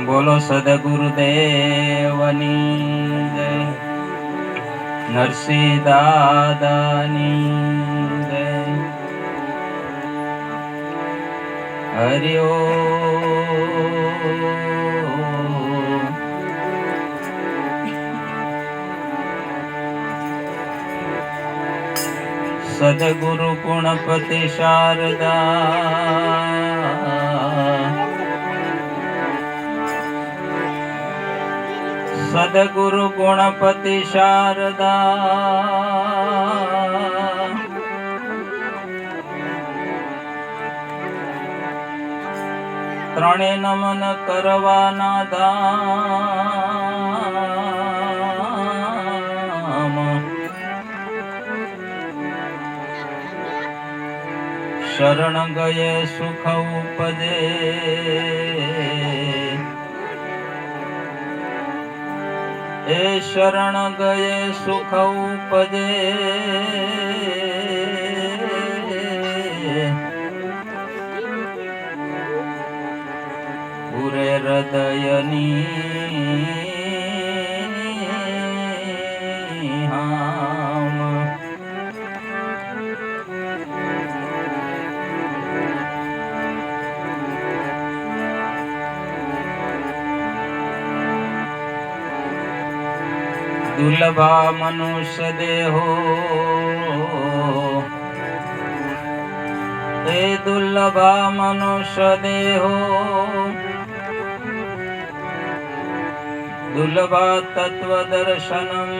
બોલો સદગુરુદેવની જય, નરસિંહ દાદાની જય. હરિ ઓમ. સદગુરુ ગુણપતિ શારદા, સદગુરુ ગુણપતિ શારદા, ત્રણે નમન કરવાના ધામ, શરણ ગયે સુખ ઉપજે, એ શરણ ગયે સુખ ઉપજે, પૂરે હૃદયની હામ. દુર્લભા મનુષ્ય દેહો, એ દુર્લભા મનુષ્ય દેહો, દુર્લભા તત્વ દર્શનમ,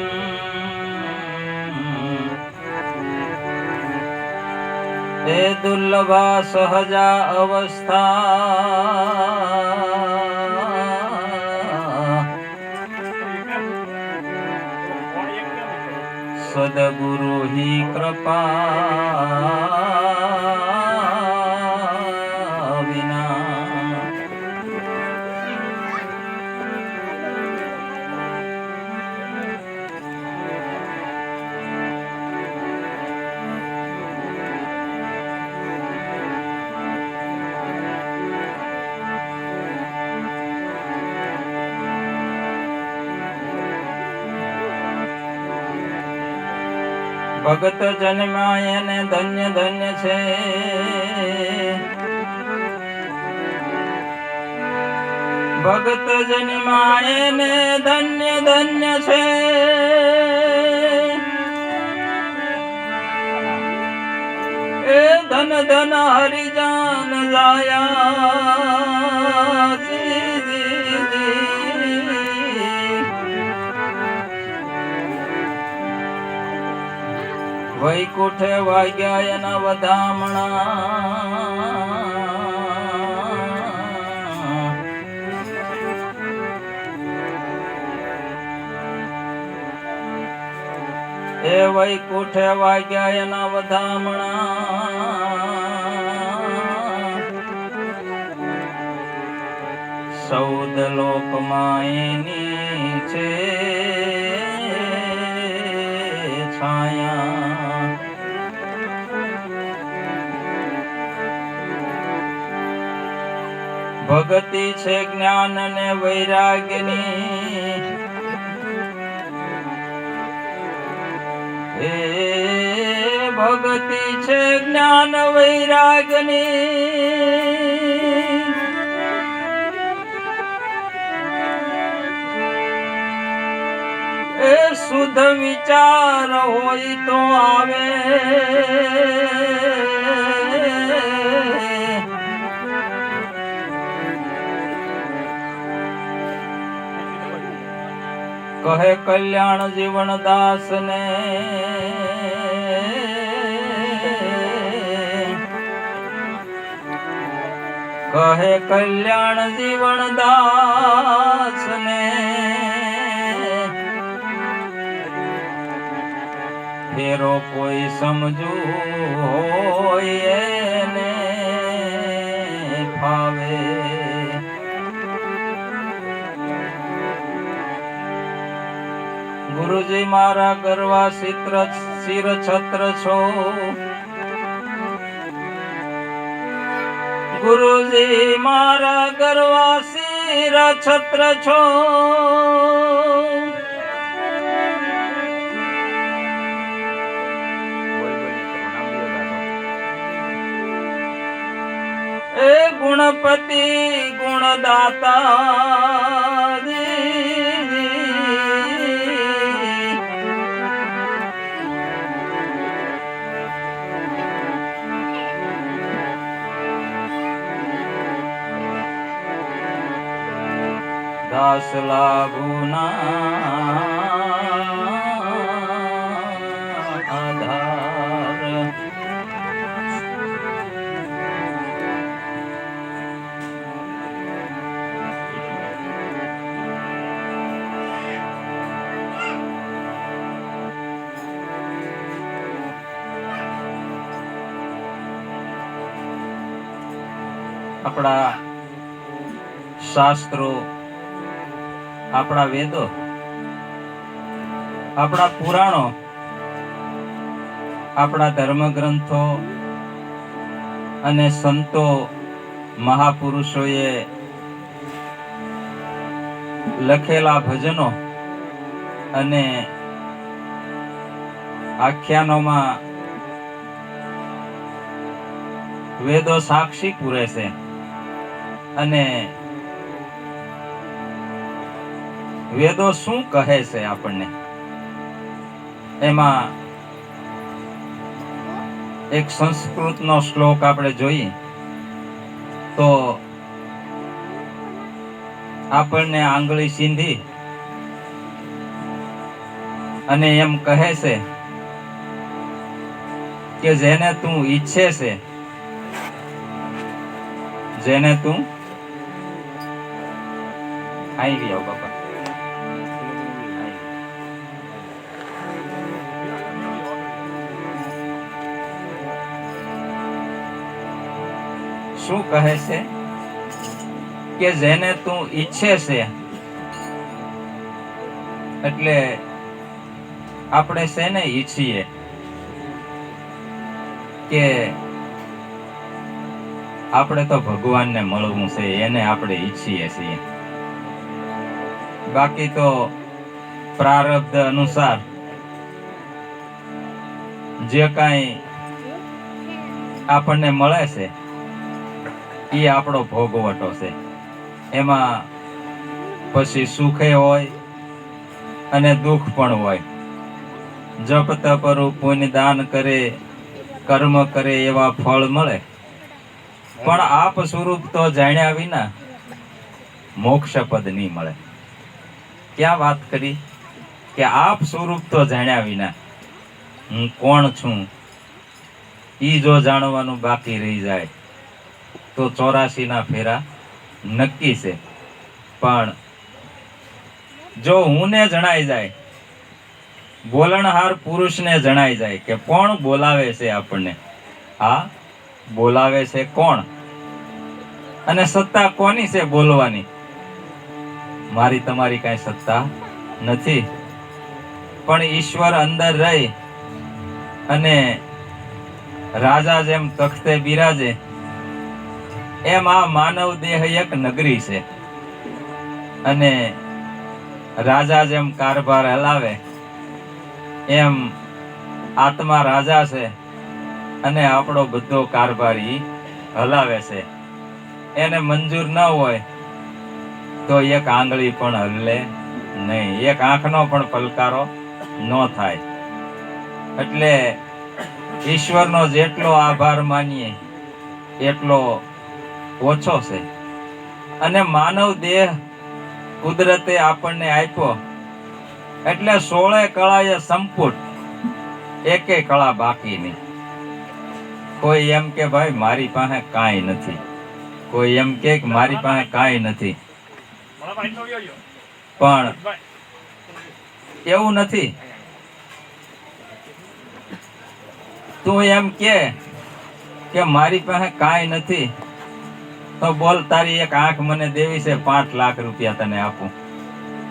એ દુર્લભા સહજા અવસ્થા, સદગુરુ હિ કૃપા વિના. ભગત જન્માય એને ધન્ય ધન્ય છે, ભગત જન્માય એને ધન્ય ધન્ય છે, એ ધન ધન હરિજન જાયા. વૈકુંઠે વાગ્યા એના વધામણા, એ વૈકુંઠે વાગ્યા એના વધામણા, સૌદ લોકમાં એની છે છાયા. ભક્તિ છે જ્ઞાન ને વૈરાગ્યની, એ ભક્તિ છે જ્ઞાન વૈરાગ્યની, એ શુદ્ધ વિચાર હોય તો આવે, કહે કલ્યાણ જીવન દાસ ને, કહે કલ્યાણ જીવન દાસ ને, ફેરો કોઈ સમજુ હોય એને ફાવે. ગુરુજી મારા ગરવા શિર છત્ર છો, ગુરુજી મારા ગરવાસી છત્ર છો. એ ગુણપતિ ગુણદાતા દાસ લાગુના આધાર. આપણા શાસ્ત્રો, આપણા વેદો, આપણા પુરાણો, આપણા ધર્મગ્રંથો અને સંતો મહાપુરુષોએ લખેલા ભજનો અને આખ્યાનોમાં વેદો સાક્ષી પૂરે છે. અને વેદો શું કહે છે આપણને, એમાં એક સંસ્કૃતનો શ્લોક આપણે જોઈએ તો આપણને આંગળી સીંધી અને એમ કહે છે કે જેને તું ઈચ્છે છે, જેને તું આવી આવ બાપા, શું કહે છે કે જેને તું ઈચ્છે છે, એટલે આપણે શેને ઈચ્છીએ કે આપણે તો ભગવાનને મળવું છે, એને આપણે ઈચ્છીએ છીએ. બાકી તો પ્રારબ્ધ અનુસાર જે કાંઈ આપણને મળે છે એ આપણો ભોગવટો છે. એમાં પછી સુખે હોય અને દુઃખ પણ હોય. જપ તપરું પુણ્ય દાન કરે, કર્મ કરે એવા ફળ મળે, પણ આપ સ્વરૂપ તો જાણ્યા વિના મોક્ષ પદ નહીં મળે. ક્યાં વાત કરી કે આપ સ્વરૂપ તો જાણ્યા વિના હું કોણ છું ઈ જો જાણવાનું બાકી રહી જાય તો 84 ના ફેરા નક્કી છે. પણ જો હુંને જણાઈ જાય, બોલણહાર પુરુષને જણાઈ જાય કે કોણ બોલાવે છે આપણને, આ બોલાવે છે કોણ અને સત્તા કોની છે બોલવાની, મારી તમારી કઈ સત્તા નથી. પણ ઈશ્વર અંદર રહી અને રાજા જેમ તખતે બિરાજે એમ આ માનવ દેહ એક નગરી છે. અને રાજા જેમ કારભાર હલાવે એમ આત્મા રાજા છે અને આપણો બધો કારભાર ઈ હલાવે છે. એને મંજૂર ન હોય તો એક આંગળી પણ હલે નહીં, એક આંખનો પણ પલકારો ન થાય. એટલે ઈશ્વરનો જેટલો આભાર માનીએ એટલો ઓછો છે. અને માનવ દેહ કુદરતે આપણને આપ્યો એટલે 16 કળાએ સંપૂર્ણ, એકે કળા બાકી નહીં. કોઈ એમ કે ભાઈ મારી પાસે કાંઈ નથી, કોઈ એમ કે મારી પાસે કાંઈ નથી, પણ એવું નથી. તું એમ કે મારી પાસે કાંઈ નથી તો બોલ, તારી એક આંખ મને દેવી છે, 5 લાખ રૂપિયા તને આપું.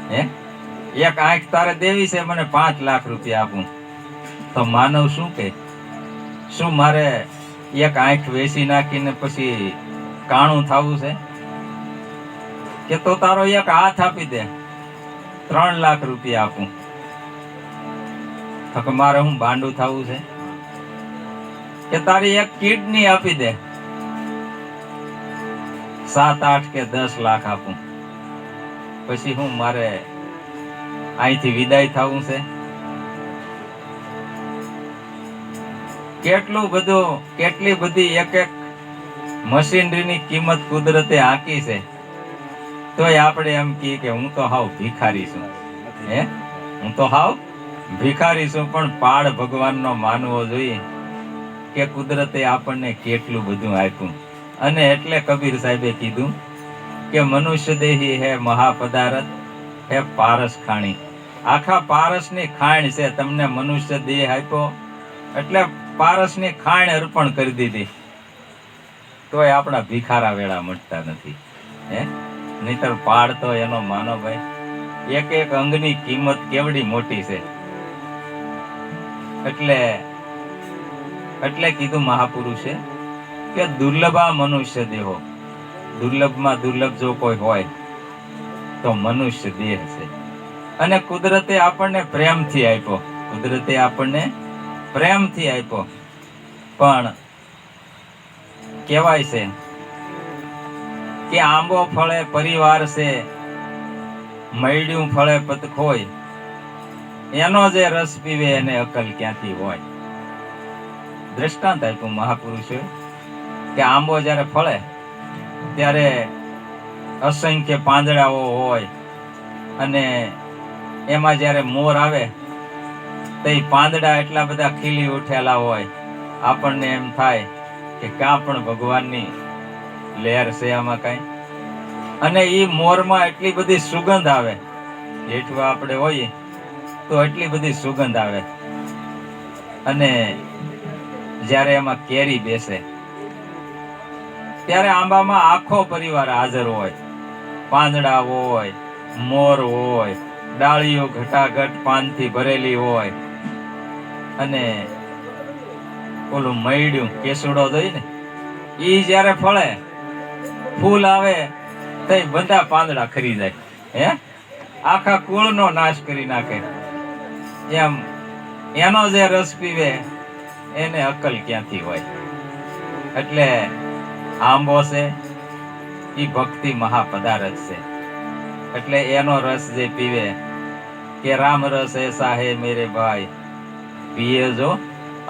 હે, એક આંખ તારે દેવી છે, મને 5 લાખ રૂપિયા આપું. તો માનવ શું કે, શું મારે એક આંખ વેચી નાખીને પછી કાણું થવું છે કે તો તારો એક હાથ આપી દે, 3 લાખ રૂપિયા આપું. તો કે મારે હું બાંડું થવું છે કે તારી એક કિડની આપી દે, 7, 8 કે 10 લાખ આપું. પછી હું મારે અહીંથી વિદાય થવું છે? કેટલી બધી એક મશીનરીની કિંમત કુદરતે આંકી છે, તોય આપણે એમ કહીએ કે હું તો હાવ ભિખારી છું. હું તો હાવ ભિખારી છું. પણ પાડ ભગવાનનો માનવો જોઈએ કે કુદરતે આપણને કેટલું બધું આપ્યું. અને એટલે કબીર સાહેબે કીધું કે મનુષ્ય દેહી હે મહાપદારથ હે પારસ ખાણી. આખા પારસની ખાણ છે, તમને મનુષ્ય દેહ આપ્યો એટલે પારસની ખાણ અર્પણ કરી દીધી, તોય આપણા ભિખારા વેળા મટતા નથી. નહીતર પાડ તો એનો માનો ભાઈ, એક અંગની કિંમત કેવડી મોટી છે. એટલે કીધું મહાપુરુષે કે દુર્લભા મનુષ્ય દેહો. દુર્લભમાં દુર્લભ જો કોઈ હોય તો મનુષ્ય દેહ છે. અને કુદરતે આપણને પ્રેમથી આપ્યો, પણ કહેવાય છે કે આંબો ફળે પરિવાર છે, મૈડ્યું ફળે પતખોય, એનો જે રસ પીવે એને અકલ ક્યાંથી હોય. દ્રષ્ટાંત આપ્યું મહાપુરુષે કે આંબો જ્યારે ફળે ત્યારે અસંખ્ય પાંદડાઓ હોય, અને એમાં જ્યારે મોર આવે તો એ પાંદડા એટલા બધા ખીલી ઉઠેલા હોય, આપણને એમ થાય કે ક્યાં પણ ભગવાનની લહેર છે આમાં કઈ. અને એ મોરમાં એટલી બધી સુગંધ આવે, હેઠવા આપણે હોઈએ તો એટલી બધી સુગંધ આવે. અને જ્યારે એમાં કેરી બેસે ત્યારે આંબામાં આખો પરિવાર હાજર હોય, પાંદડા હોય, મોર હોય, ડાળીઓ ઘટાઘટ પાનથી ભરેલી હોય, અને ઓલું મૈડ્યું કેસુડો જોઈ ને ઈ જ્યારે ફળે, ફૂલ આવે તો બધા પાંદડા ખરી જાય, આખા કુળનો નાશ કરી નાખે. એમ એનો જે રસ પીવે એને અકલ ક્યાંથી હોય. એટલે આંબો છે ઈ ભક્તિ મહાપદારથ છે. એટલે એનો રસ જે પીવે કે રામ રસ એસા હે મેરે ભાઈ, પીએ જો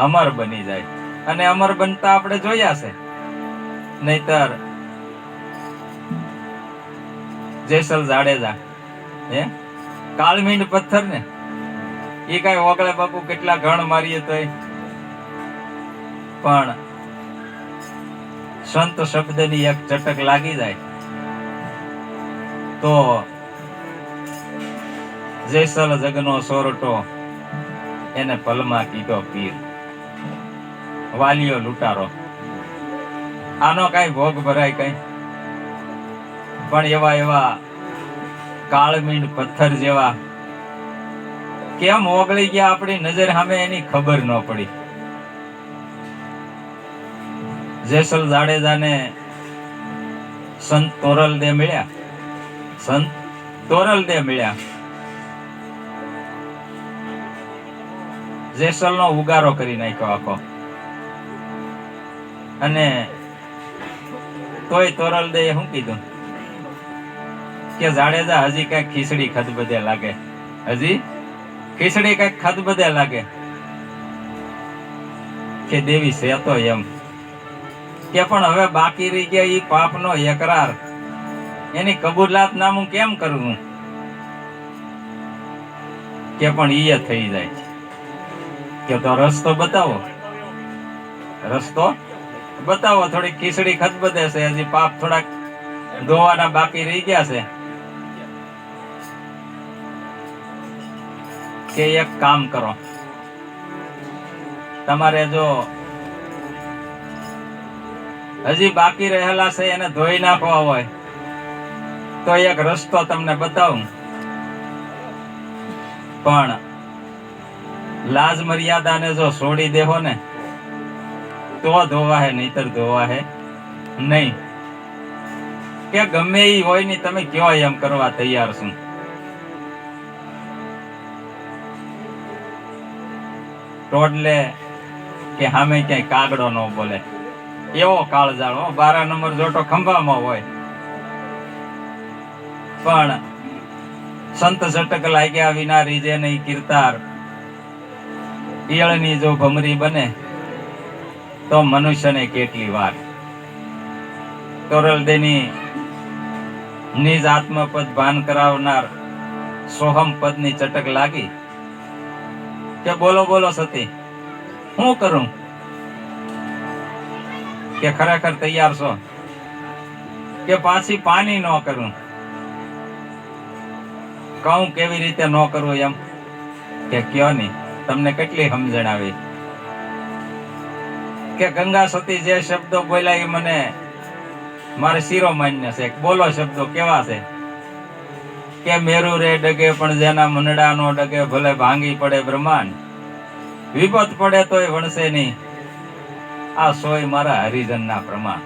અમર બની જાય. અને અમર બનતા આપણે જોયા છે. નહીતર જેસલ જાડેજા કાળમીંડ પથ્થર ને એ કઈ ઓગળે બાપુ, કેટલા ઘણ મારીએ તોય. પણ સંત શબ્દની એક ચટક લાગી જાય તો જેસલ જગનો સોરટો એને પલમાં કીધો પીર, વાલીઓ લૂંટારો. આનો કઈ ભોગ ભરાય કઈ? પણ એવા કાળમીંડ પથ્થર જેવા કેમ ઓગળી ગયા આપણી નજર સામે, એની ખબર ન પડી. જેસલ જાડેજાને સંત તોરલદે મળ્યા. જેસલનો ઉગારો કરી નાખ્યો આખો. અને તોય તોરલદે શું કીધું કે જાડેજા હજી કઈક ખીચડી ખદબદે લાગે, કે દેવી છે તો એમ કે પણ હવે બાકી રહી ગયા ઈ પાપનો એકરાર, એની કબૂલાત નામું કેમ કરવું? કે પણ ઈ થઈ જાય કે તો રસ્તો બતાવો, થોડી ખીચડી ખદબદે છે, હજી પાપ થોડાક ધોવાના બાકી રહી ગયા છે. કે એક કામ કરો, તમારે જો હજી બાકી રહેલા છે એને ધોઈ નાખવા હોય તો એક રસ્તો તમને બતાવું, પણ લાજ મર્યાદાને જો છોડી દેહો ને તો ધોવા હે, નહીતર ધોવા હે નહીં. કે ગમે એ હોય ને તમે કયો એમ કરવા તૈયાર છું. ટોડલે કે સામે ક્યાંય કાગડો ન બોલે એવો કાળજાળ. 12 નંબર જોટો ખંભામાં હોય પણ સંત ઝટક લાગ્યા વિના રીજે નહીં કીર્તાર. ઈયળની જો ભમરી બને તો મનુષ્યને કેટલી વાર. તોરલદેની નિજ આત્મપદ ભાન કરાવનાર સોહમ પદની ચટક લાગી કે બોલો બોલો સતી હું કરું, કે ખરેખર તૈયાર છો કે પાછી પાણી ન કરું. કહું કેવી રીતે ન કરવું એમ કે કયો નહીં, તમને કેટલી સમજણ આવી. કે ગંગા સતી જે શબ્દો બોલ્યા એ મને મારે શિરોમાન્ય છે. બોલો શબ્દો કેવા છે કે મેરુ રે ડગે પણ જેના મનડા નો ડગે, ભલે ભાંગી પડે બ્રહ્માંડ, વિપત પડે તોય વણશે નહીં, આ સોય મારા હરિજન ના પ્રમાણ.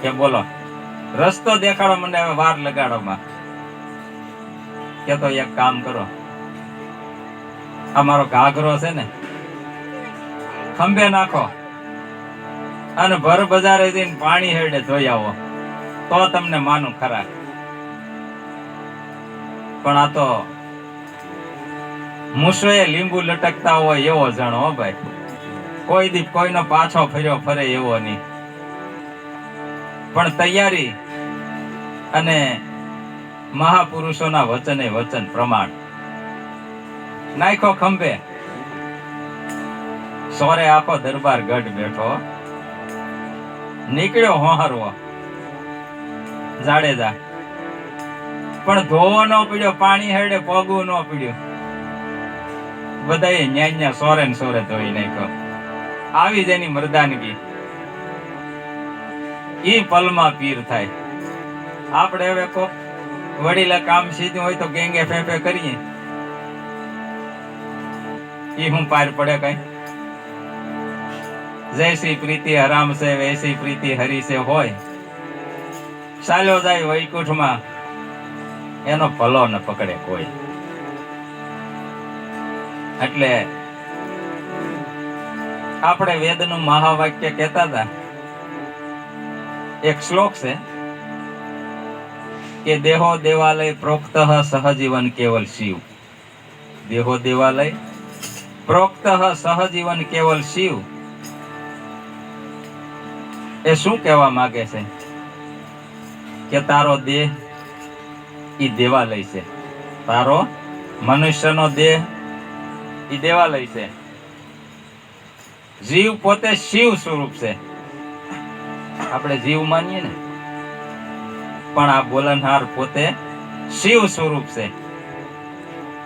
કે બોલો રસ્તો દેખાડો મને, હવે વાર લગાડો માં. કે તો એક કામ કરો, આ મારો ઘાઘરો છે ને ખંભે નાખો અને ભર બજારે જઈને પાણી હેડે ધોઈ આવો તો તમને માનું ખરા. પણ આ તો મૂસોએ લીંબુ લટકતા હોય એવો જણો હો ભાઈ. કોઈ દી કોઈનો પાછો ફર્યો ફરે એવો નહીં. પણ તૈયારી અને મહાપુરુષોના વચને વચન પ્રમાણ. નાખો ખંભે, સોરે આખો દરબાર ગઢ બેઠો, નીકળ્યો હોહરવો જાડેજા. પણ ધોવો ન પીડ્યો, પાણી હેડે પગવું ન પીડ્યું, બધાએ ન્યા સોરે ને સોરે ધોઈ નાખ્યો. આવી જ એની મર્દાનગી. ઈ પલમાં પીર થાય. આપણે હવે કોક વડીલા કામ સીધું હોય તો ગેંગે ફેફે કરીએ, ઈ હું પાર પડે કઈ. જૈસી પ્રીતિ હરામ છે વૈસી પ્રીતિ હરી છે હોય. ચાલ્યો જાય વૈકુંઠમાં, એનો ભલો ન પકડે કોઈ. એટલે આપણે વેદનું મહાવાક્ય કહેતા હતા, એક શ્લોક છે કે દેહો દેવાલય પ્રોક્ત સહજીવન કેવલ શિવ. દેહો દેવાલય પ્રોક્ત સહજીવન કેવલ શિવ. એ શું કહેવા માંગે છે કે તારો દેહ ઈ દેવાલય છે. તારો મનુષ્યનો દેહ ઈ દેવાલય છે. જીવ પોતે શિવ સ્વરૂપ છે. આપણે જીવ માનીએ ને, પણ આ બોલનહાર પોતે શિવ સ્વરૂપ છે.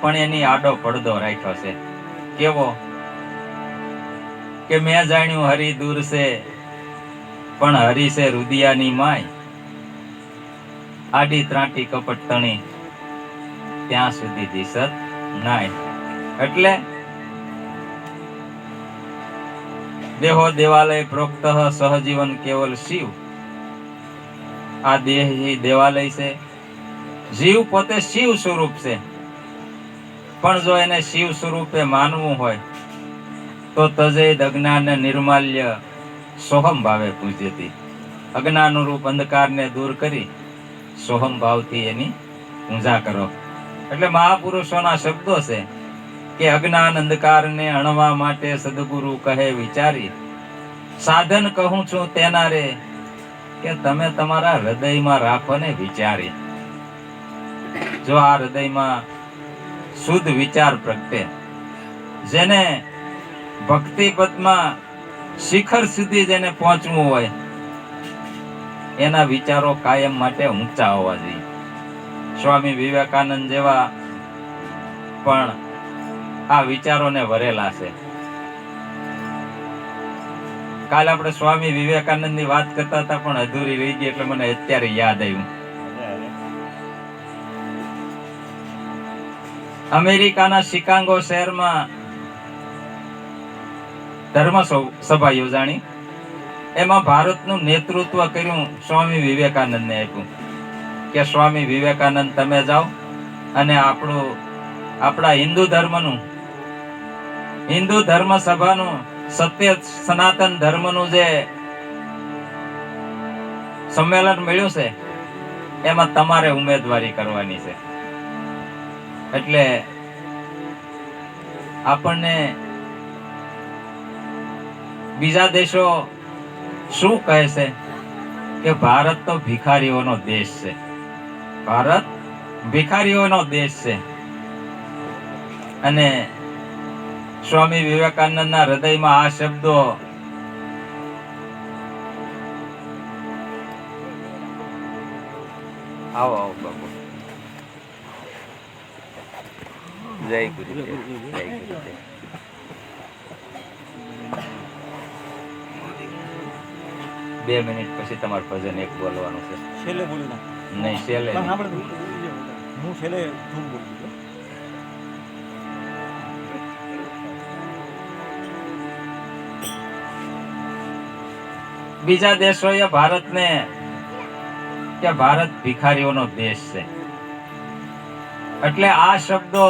પણ એની આડો પડદો રાખ્યો છે. કેવો કે મેં જાણ્યું હરી દૂર છે, પણ હરી છે રુદિયાની માય. આડી ત્રાંટી કપટ તણી, ત્યાં સુધી દિશત નાય. એટલે દેહો દેવાલય પ્રોક્ત સહજીવન કેવલ શિવ. આ દેહ દેવાલય છે. જીવ પોતે શિવ સ્વરૂપ છે. પણ જો એને શિવ સ્વરૂપે માનવું હોય તો તજેદ અજ્ઞાન નિર્માલ્ય સોહમ ભાવે પૂજ્યતી. અજ્ઞાન રૂપ અંધકારને દૂર કરી સોહમ ભાવથી એની પૂજા કરો. એટલે મહાપુરુષોના શબ્દો છે કે અજ્ઞાન અંધકારને અણવા માટે સદગુરુ કહે વિચારી, સાધન કહું છું તેના રે કે તમે તમારા હૃદયમાં રાખો ને વિચારી. જો આ હૃદયમાં શુદ્ધ વિચાર પ્રગટે, જેને ભક્તિ પદમાં શિખર સુધી જેને પહોંચવું હોય, એના વિચારો કાયમ માટે ઊંચા હોવા જોઈએ. સ્વામી વિવેકાનંદ જેવા પણ આ વિચારોને વરેલા છે. કાલે આપણે સ્વામી વિવેકાનંદ ની વાત કરતા હતા પણ અધૂરી રહી ગઈ, એટલે મને અત્યારે યાદ આવ્યું. અમેરિકાના શિકાગો શહેરમાં ધર્મ સભા યોજાણી. એમાં ભારતનું નેતૃત્વ કર્યું સ્વામી વિવેકાનંદને આપ્યું કે સ્વામી વિવેકાનંદ તમે જાઓ અને આપણા હિન્દુ ધર્મ સભાનું સત્ય સનાતન ધર્મનું જે સંમેલન મળ્યું છે એમાં તમારે ઉમેદવારી કરવાની છે. એટલે આપણને બીજા દેશો શું કહે છે કે ભારત તો ભિખારીઓનો દેશ છે, ભારત ભિખારીઓનો દેશ છે. અને સ્વામી વિવેકાનંદના હૃદયમાં આ શબ્દો આવો આવો બાપુ, જય ગુરુદેવ, જય ગુરુદેવ. બે મિનિટ પછી તમારે ભજન એક બોલવાનું છે. છેલ્લે બોલી ના નહીં છેલ્લે નહીં. હું છેલ્લે ધૂમ બોલું છું. બીજા દેશોએ ભારતને કે ભારત ભિખારીઓનો દેશ છે, એટલે આ શબ્દો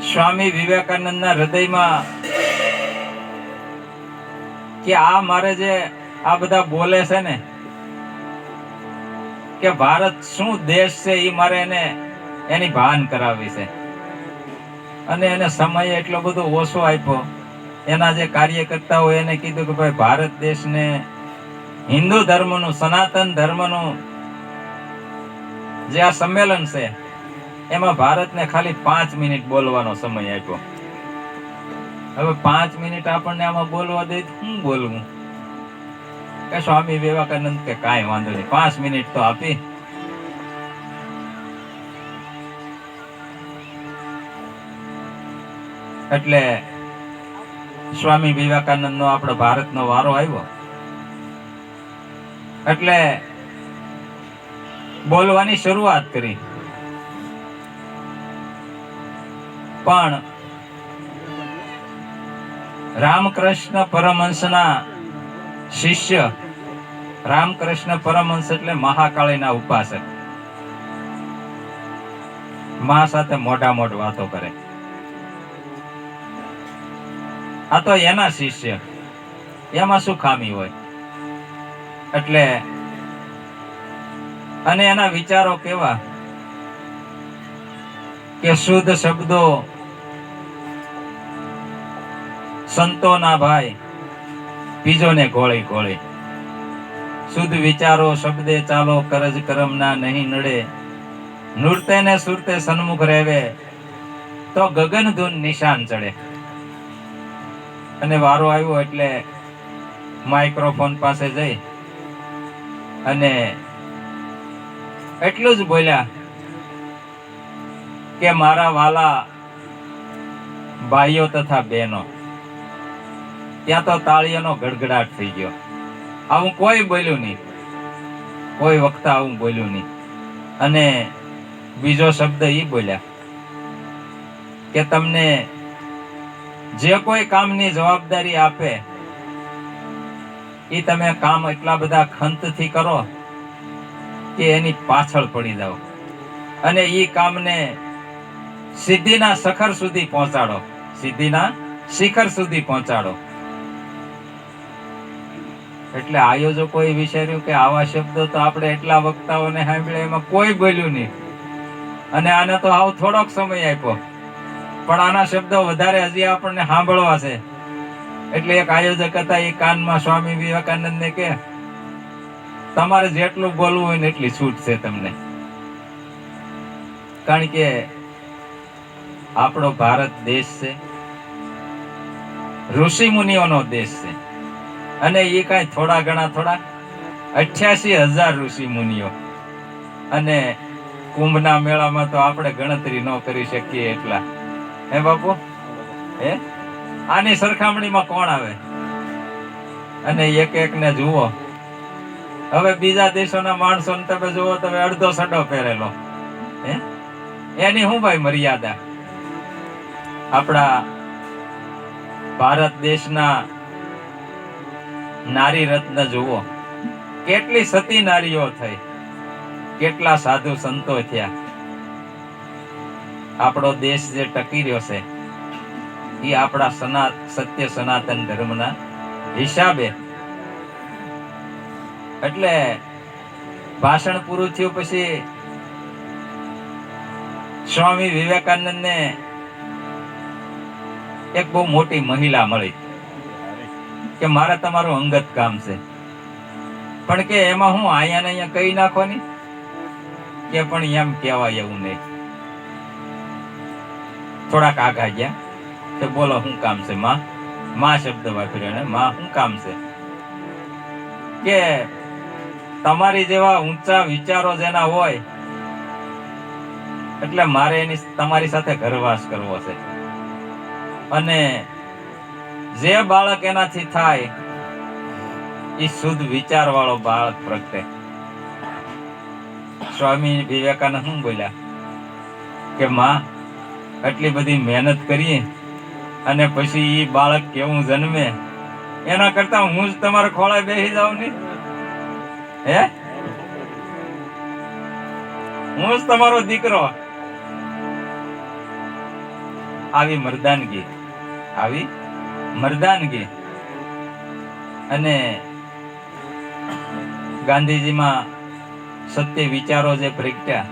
સ્વામી વિવેકાનંદના હૃદયમાં કે આ મારે જે આ બધા બોલે છે ને કે ભારત શું દેશ છે એ મારે એની ભાન કરાવી છે. અને એને સમય એટલો બધો ઓછો આપ્યો. એના જે કાર્યકર્તાઓ એને કીધું કે ભાઈ ભારત દેશને હિન્દુ ધર્મનું સનાતન ધર્મનું જે આ સંમેલન છે એમાં ભારતને ખાલી 5 મિનિટ બોલવાનો સમય આપ્યો. હવે 5 મિનિટ આપણને આમાં બોલવા દે તો શું બોલવું? કે સ્વામી વિવેકાનંદ કે કાંઈ વાંધો નહીં, 5 મિનિટ તો આપી. એટલે સ્વામી વિવેકાનંદ નો આપણો ભારતનો વારો આવ્યો. એટલે બોલવાની શરૂઆત કરી. પણ રામકૃષ્ણ પરમહંસના શિષ્ય, રામકૃષ્ણ પરમહંસ એટલે મહાકાળીના ઉપાસક, માં સાથે મોઢા મોઢ વાતો કરે. આ તો એના શિષ્ય, એમાં શું ખામી હોય? એટલે અને એના વિચારો કેવા કે શુદ્ધ શબ્દો સંતોના ભાઈ બીજોને ગોળી ગોળી, શુદ્ધ વિચારો શબ્દે ચાલો કરજ કરમના નહીં નડે, નૃત્ય ને સુરતે સન્મુખ રહેવે તો ગગન ધૂન નિશાન ચડે. અને વારો આવ્યો એટલે માઇક્રોફોન પાસે જઈ અને એટલું જ બોલ્યા કે મારા વાલા ભાઈઓ તથા બહેનો. ત્યાં તો તાળીઓનો ગડગડાટ થઈ ગયો. આવું કોઈ બોલ્યું નહીં, કોઈ વખત આવું બોલ્યું નહીં. અને બીજો શબ્દ ઈ બોલ્યા કે તમને જે કોઈ કામની જવાબદારી આપે એ તમે કામ એટલા બધા ખંતથી કરો કે એની પાછળ પડી જાઓ અને એ કામને સિદ્ધિના શિખર સુધી પહોંચાડો, સિદ્ધિના શિખર સુધી પહોંચાડો. એટલે આયોજકોએ વિચાર્યું કે આવા શબ્દો તો આપણે એટલા વક્તાઓને સાંભળ્યા, એમાં કોઈ બોલ્યું નહીં. અને આને તો આવ થોડોક સમય આપ્યો, પણ આના શબ્દો વધારે હજી આપણને સાંભળવા છે. એટલે એક આયોજક હતા, એ કાનમાં સ્વામી વિવેકાનંદને કે તમારે જેટલું બોલવું હોય ને એટલી છૂટ છે તમને. કારણ કે આપણો ભારત દેશ છે, ઋષિ મુનિઓનો દેશ છે. અને એ કાંઈ થોડા ઘણા થોડા 88,000 ઋષિ મુનિઓ. અને કુંભના મેળામાં તો આપણે ગણતરી ન કરી શકીએ એટલા. હે બાપુ, હે આની સરખામણીમાં કોણ આવે? અને એક એક ને જુઓ. હવે બીજા દેશોના માણસો તમે જુઓ, તમે અડધો સડો પહેરેલો, હે એની શું ભાઈ મર્યાદા? આપણા ભારત દેશના નારી રત્ન જુઓ, કેટલી સતી નારીઓ થઈ, કેટલા સાધુ સંતો થયા. આપણો દેશ જે ટકી રહ્યો છે એ આપણા સત્ય સનાતન ધર્મના હિસાબે. એટલે ભાષણ પૂરું થયું પછી સ્વામી વિવેકાનંદને એક બહુ મોટી મહિલા મળી કે મારે તમારું અંગત કામ છે, પણ કે એમાં હું અહીંયા ને અહીંયા કહી નાખવાની કે પણ એમ કહેવાય એવું નહીં. થોડાક આગા ગયા કે બોલો શું કામ છે માં? માં શબ્દ વાપર્યો ને, માં શું કામ છે? કે તમારી જેવા ઊંચા વિચારો જેના હોય એટલે મારે એની તમારી સાથે ઘરવાસ કરવો છે, અને જે બાળક એનાથી થાય એ શુદ્ધ વિચાર વાળો બાળક પ્રગટે. સ્વામી વિવેકાનંદ શું બોલ્યા કે માં આટલી બધી મહેનત કરીએ અને પછી એ બાળક કેવું જન્મે એના કરતા હું જ તમારા ખોળે બેસી જાઉં ને, હે હું જ તમારો દીકરો. આવી મર્દાનગી, આવી મર્દાનગી. અને ગાંધીજીમાં સત્ય વિચારો જે પ્રગટ્યા,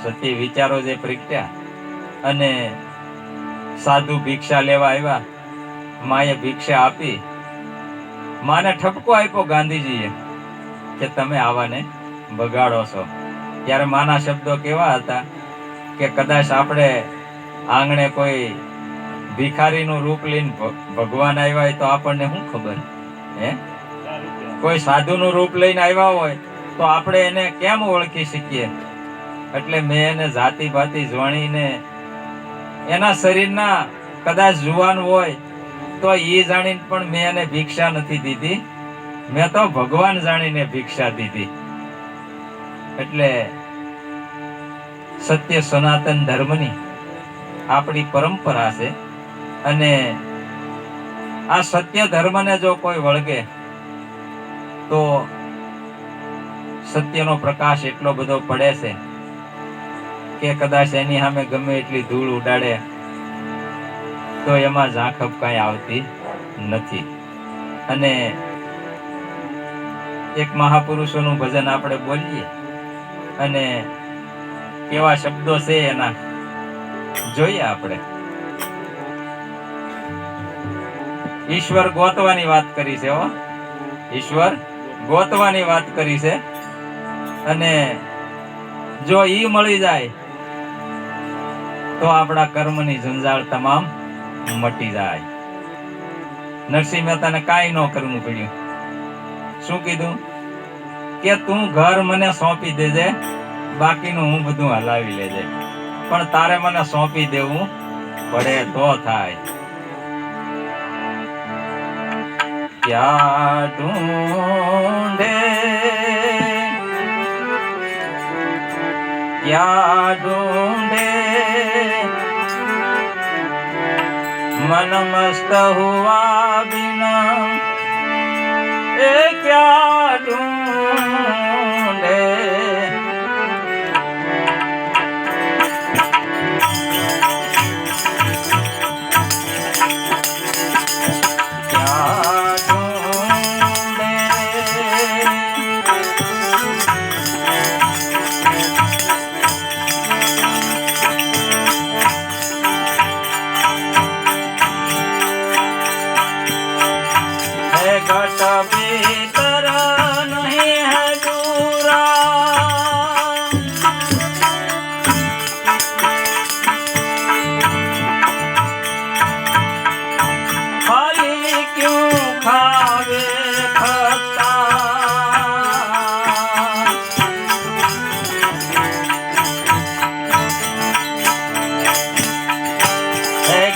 સત્ય વિચારો જે પ્રગટ્યા, અને સાધુ ભિક્ષા લેવા આવ્યા, માએ ભિક્ષા આપી, માને ઠપકો આપ્યો ગાંધીજીએ કે તમે આવાને બગાડો છો. ત્યારે માના શબ્દો કેવા હતા કે કદાચ આપણે આંગણે કોઈ ભિખારીનું રૂપ લઈને ભગવાન આવ્યા હોય તો આપણને શું ખબર, હે? કોઈ સાધુનું રૂપ લઈને આવ્યા હોય તો આપણે એને કેમ ઓળખી શકીએ? એટલે મેં એને જાતિ ભાતી જોણીને એના શરીરના કદાચ જુવાન હોય તો એ જાણીને પણ મેં એને ભિક્ષા નથી દીધી, મેં તો ભગવાન જાણીને ભિક્ષા દીધી. એટલે સત્ય સનાતન ધર્મની આપણી પરંપરા છે, અને આ સત્ય ધર્મને જો કોઈ વળગે તો સત્યનો પ્રકાશ એટલો બધો પડે છે કે કદાચ એની સામે ગમે એટલી ધૂળ ઉડાડે તો એમાં ઝાંખપ કાંઈ આવતી નથી. અને એક મહાપુરુષોનું ભજન આપણે બોલીએ અને કેવા શબ્દો છે એના જોઈએ આપણે. ઈશ્વર ગોતવાની વાત કરી છે, હો, ઈશ્વર ગોતવાની વાત કરી છે. અને જો ઈ મળી જાય તો આપણા કર્મની જંજાળ તમામ મટી જાય. નરસિંહ મહેતાને કાંઈ ન કરવું પડ્યું. શું કીધું કે તું ઘર મને સોંપી દેજે, બાકીનું હું બધું હલાવી લેજે, પણ તારે મને સોંપી દેવું પડે તો થાય. ક્યાં ઢૂંઢે ક્યાં ઢૂંढे मन मस्त हुआ बिना, ए क्या ढूंढे क्या ढूंढे घट भीतर नहीं है दूरा, खाली क्यों खावे खता,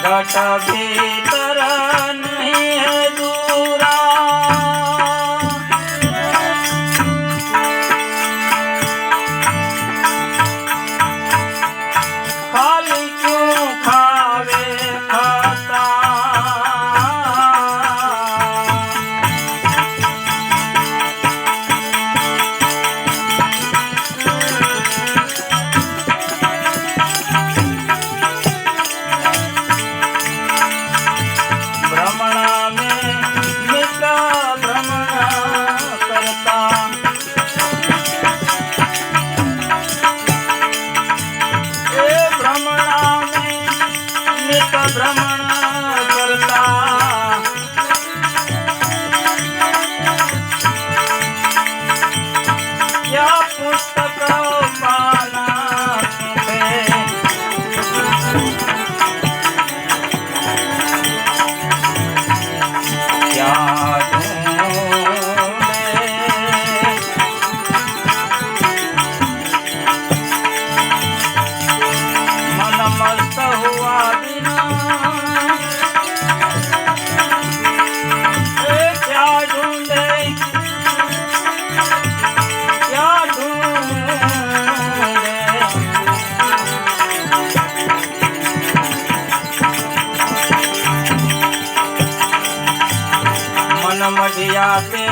घट भीतर नहीं है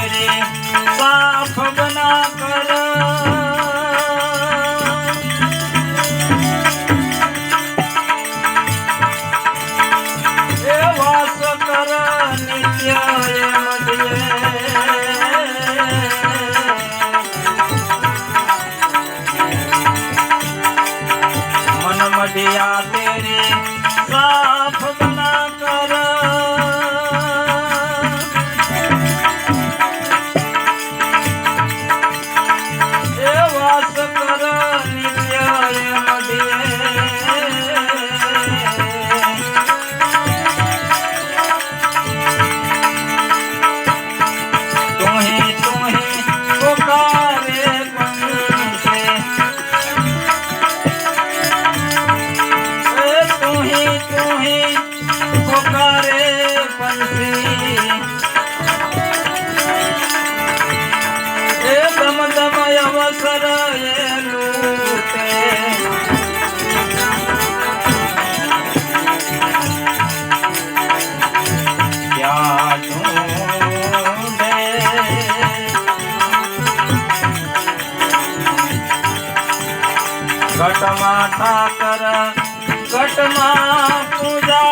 तेरी साफ बना कर ए वास कर नित्य मन मडिया तेरी साफ बना कर अवसर लूटे क्या ढूंढे घटमा ठाकर घटमा पूजा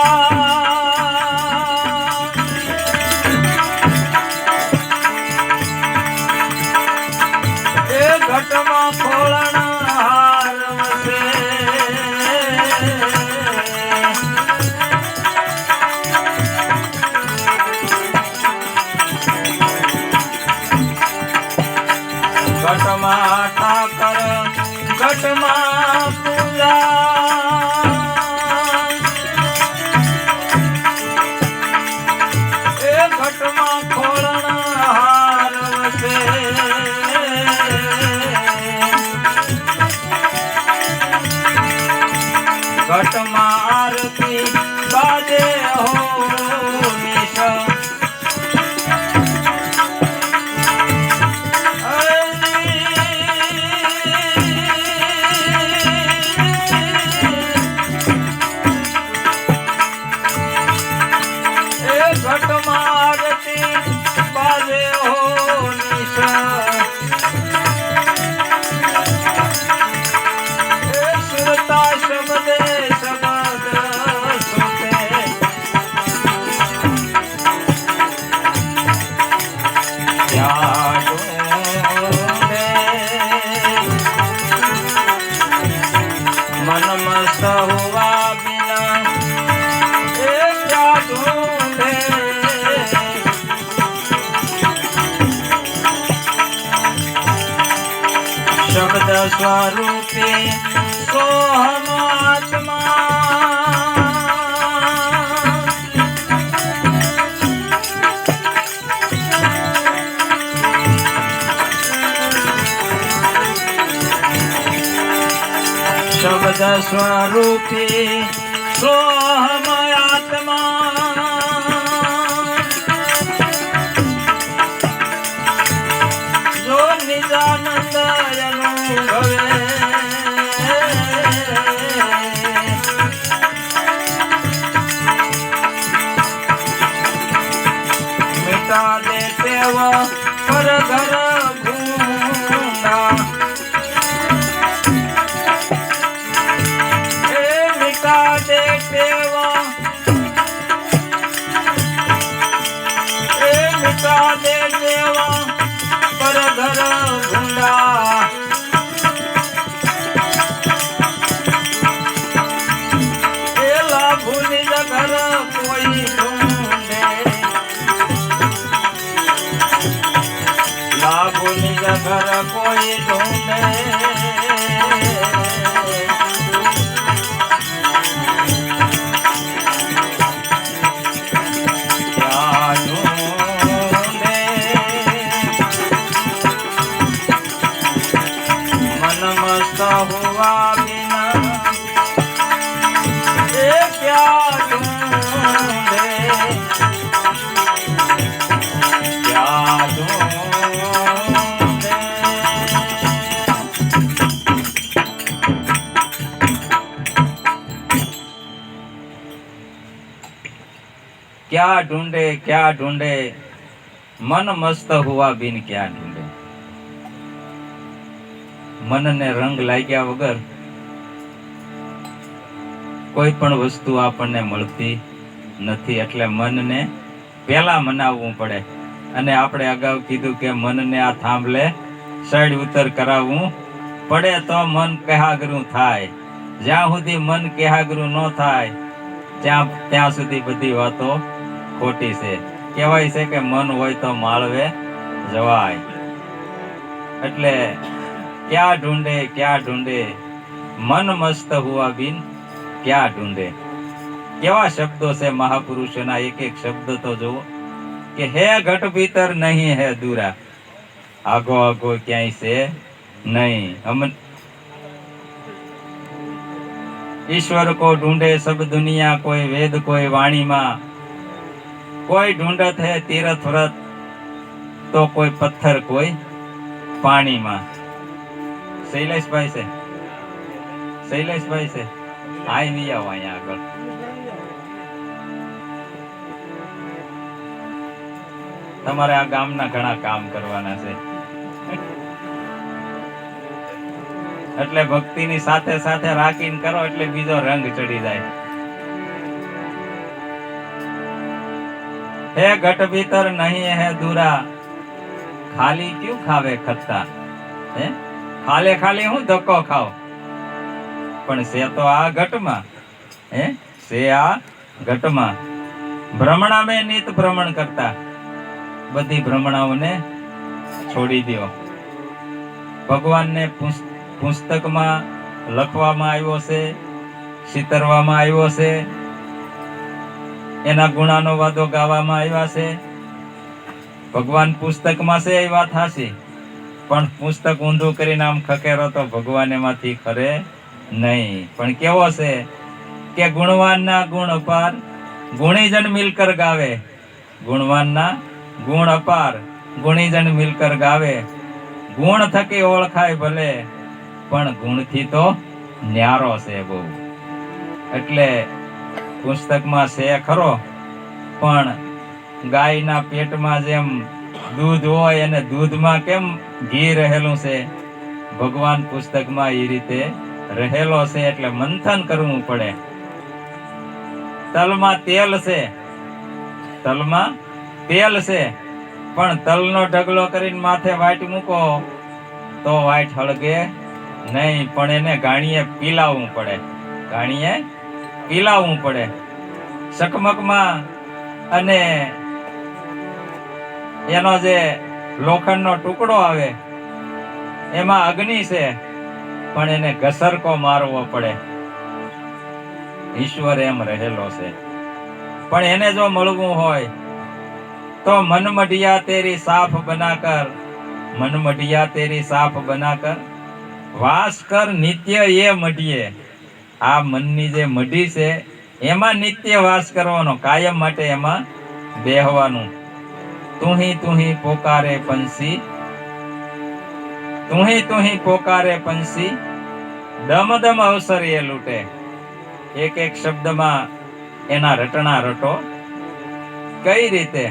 घटमा खोलण हार से घटमा ठाकर घटमा पूजा ए घटमा खोलण हार से घटमा आरती बाजे हो निशा घटमा आरती बाजे हो निशा सुरता शब्द मन मस्त हुआ बिना क्या ढूंढे शब्द स्वरूपी सोहम आत्मा शब्द स्वरूपी सोहम आत्मा जो निजानंद अनुभवे मिटा देते वह पर घर घूमना देते मिटा दे देवा पर घर ढूंढा लाभू निज घर कोई ढूंढे लाभू निज घर कोई ढूंढे हुआ बिना क्या ढूंढे क्या ढूंढे क्या ढूंढे મન મસ્ત હુઆ બિન ક્યાં ઢૂંઢે. મનને રંગ લાગ્યા વગર કોઈ પણ વસ્તુ આપણને મળતી નથી. એટલે મનને પેલા મનાવવું પડે. અને આપણે અગાઉ કીધું કે મનને આ થાંભલે સડ ઉતર કરાવવું પડે તો મન કહાગરું થાય. જ્યાં સુધી મન કહાગરું ન થાય ત્યાં સુધી બધી વાતો ખોટી છે. કહેવાય છે કે મન હોય તો માળવે જવાય. એટલે ક્યાં ઢૂંઢે મન મસ્ત હુઆ બિન ક્યાં ઢૂંઢે. કેવા શબ્દો છે મહાપુરુષોના. એક એક શબ્દ તો જુઓ કે હે ઘટ ભીતર નહીં હે દૂરા, આગો આગો ક્યાંય છે નહીં. ईश्वर को ढूंढे सब दुनिया, कोई वेद कोई वाणी मां, कोई ढूंढत है तीर्थ व्रत तो कोई पत्थर कोई पानी मां. શૈલેષભાઈ છે, શૈલેષભાઈ છે, આઈ નહીં આવો અહીંયા આગળ. તમારે આ ગામના ઘણા કામ કરવાના છે. એટલે ભક્તિની સાથે સાથે રાખીને કરો એટલે બીજો રંગ ચડી જાય. હે ઘટ ભીતર નહીં હે દૂરા, ખાલી ક્યું ખાવે ખત્તા. હે ખાલે ખાલી હું ધક્કો ખાવ, પણ છે તો આ ઘટમાં. હે છે આ ઘટમાં. ભ્રમણા મેં નિત ભ્રમણ કરતા. બધી ભ્રમણાઓને છોડી દો. ભગવાનને પુસ્તકમાં લખવામાં આવ્યો છે, ચિતરવામાં આવ્યો છે, એના ગુણાનો વાદો ગાવામાં આવ્યા છે. ભગવાન પુસ્તકમાં છે એ વાત હાચી, પણ પુસ્તક ઊંધું કરીને આમ ખકેરો તો ભગવાન એમાંથી ખરે નહીં. પણ કેવો છે કે ગુણવાનના ગુણ અપાર, ગુણીજન મિલકર ગાવે. ગુણવાનના ગુણ અપાર, ગુણીજન મિલકર ગાવે. ગુણ થકી ઓળખાય ભલે, પણ ગુણથી તો ન્યારો છે બહુ. એટલે પુસ્તકમાં છે ખરો, પણ ગાયના પેટમાં જેમ દૂધ હોય અને દૂધમાં કેમ ઘી રહેલું છે, ભગવાન પુસ્તકમાં એ રીતે રહેલો છે. એટલે મંથન કરવું પડે. તલમાં તેલ છે, તલમાં તેલ છે, પણ તલનો ઢગલો કરીને માથે વાટ મૂકો તો વાટ હળગે નહીં. પણ એને ગાણીએ પીલાવવું પડે, ગાણીએ પીલાવવું પડે. ચકમકમાં અને એનો જે લોખંડનો ટુકડો આવે એમાં અગ્નિ છે, પણ એને ઘસરકો મારવો પડે. ઈશ્વર એમ રહેલો છે. પણ એને જો મળવું હોય તો મન મઢિયા તેરી સાફ બનાકર, મન મઢિયા તેરી સાફ બનાકર વાસ કર નિત્ય એ મઢીએ. આ મનની જે મઢી છે એમાં નિત્ય વાસ કરવાનો, કાયમ માટે એમાં બેહવાનું. તુહી પોકારે પંછી, તુહી પોકારે પંછી, દમ દમ અવસર એ લૂટે. એક એક શબ્દમાં એના રટણા રટો. કઈ રીતે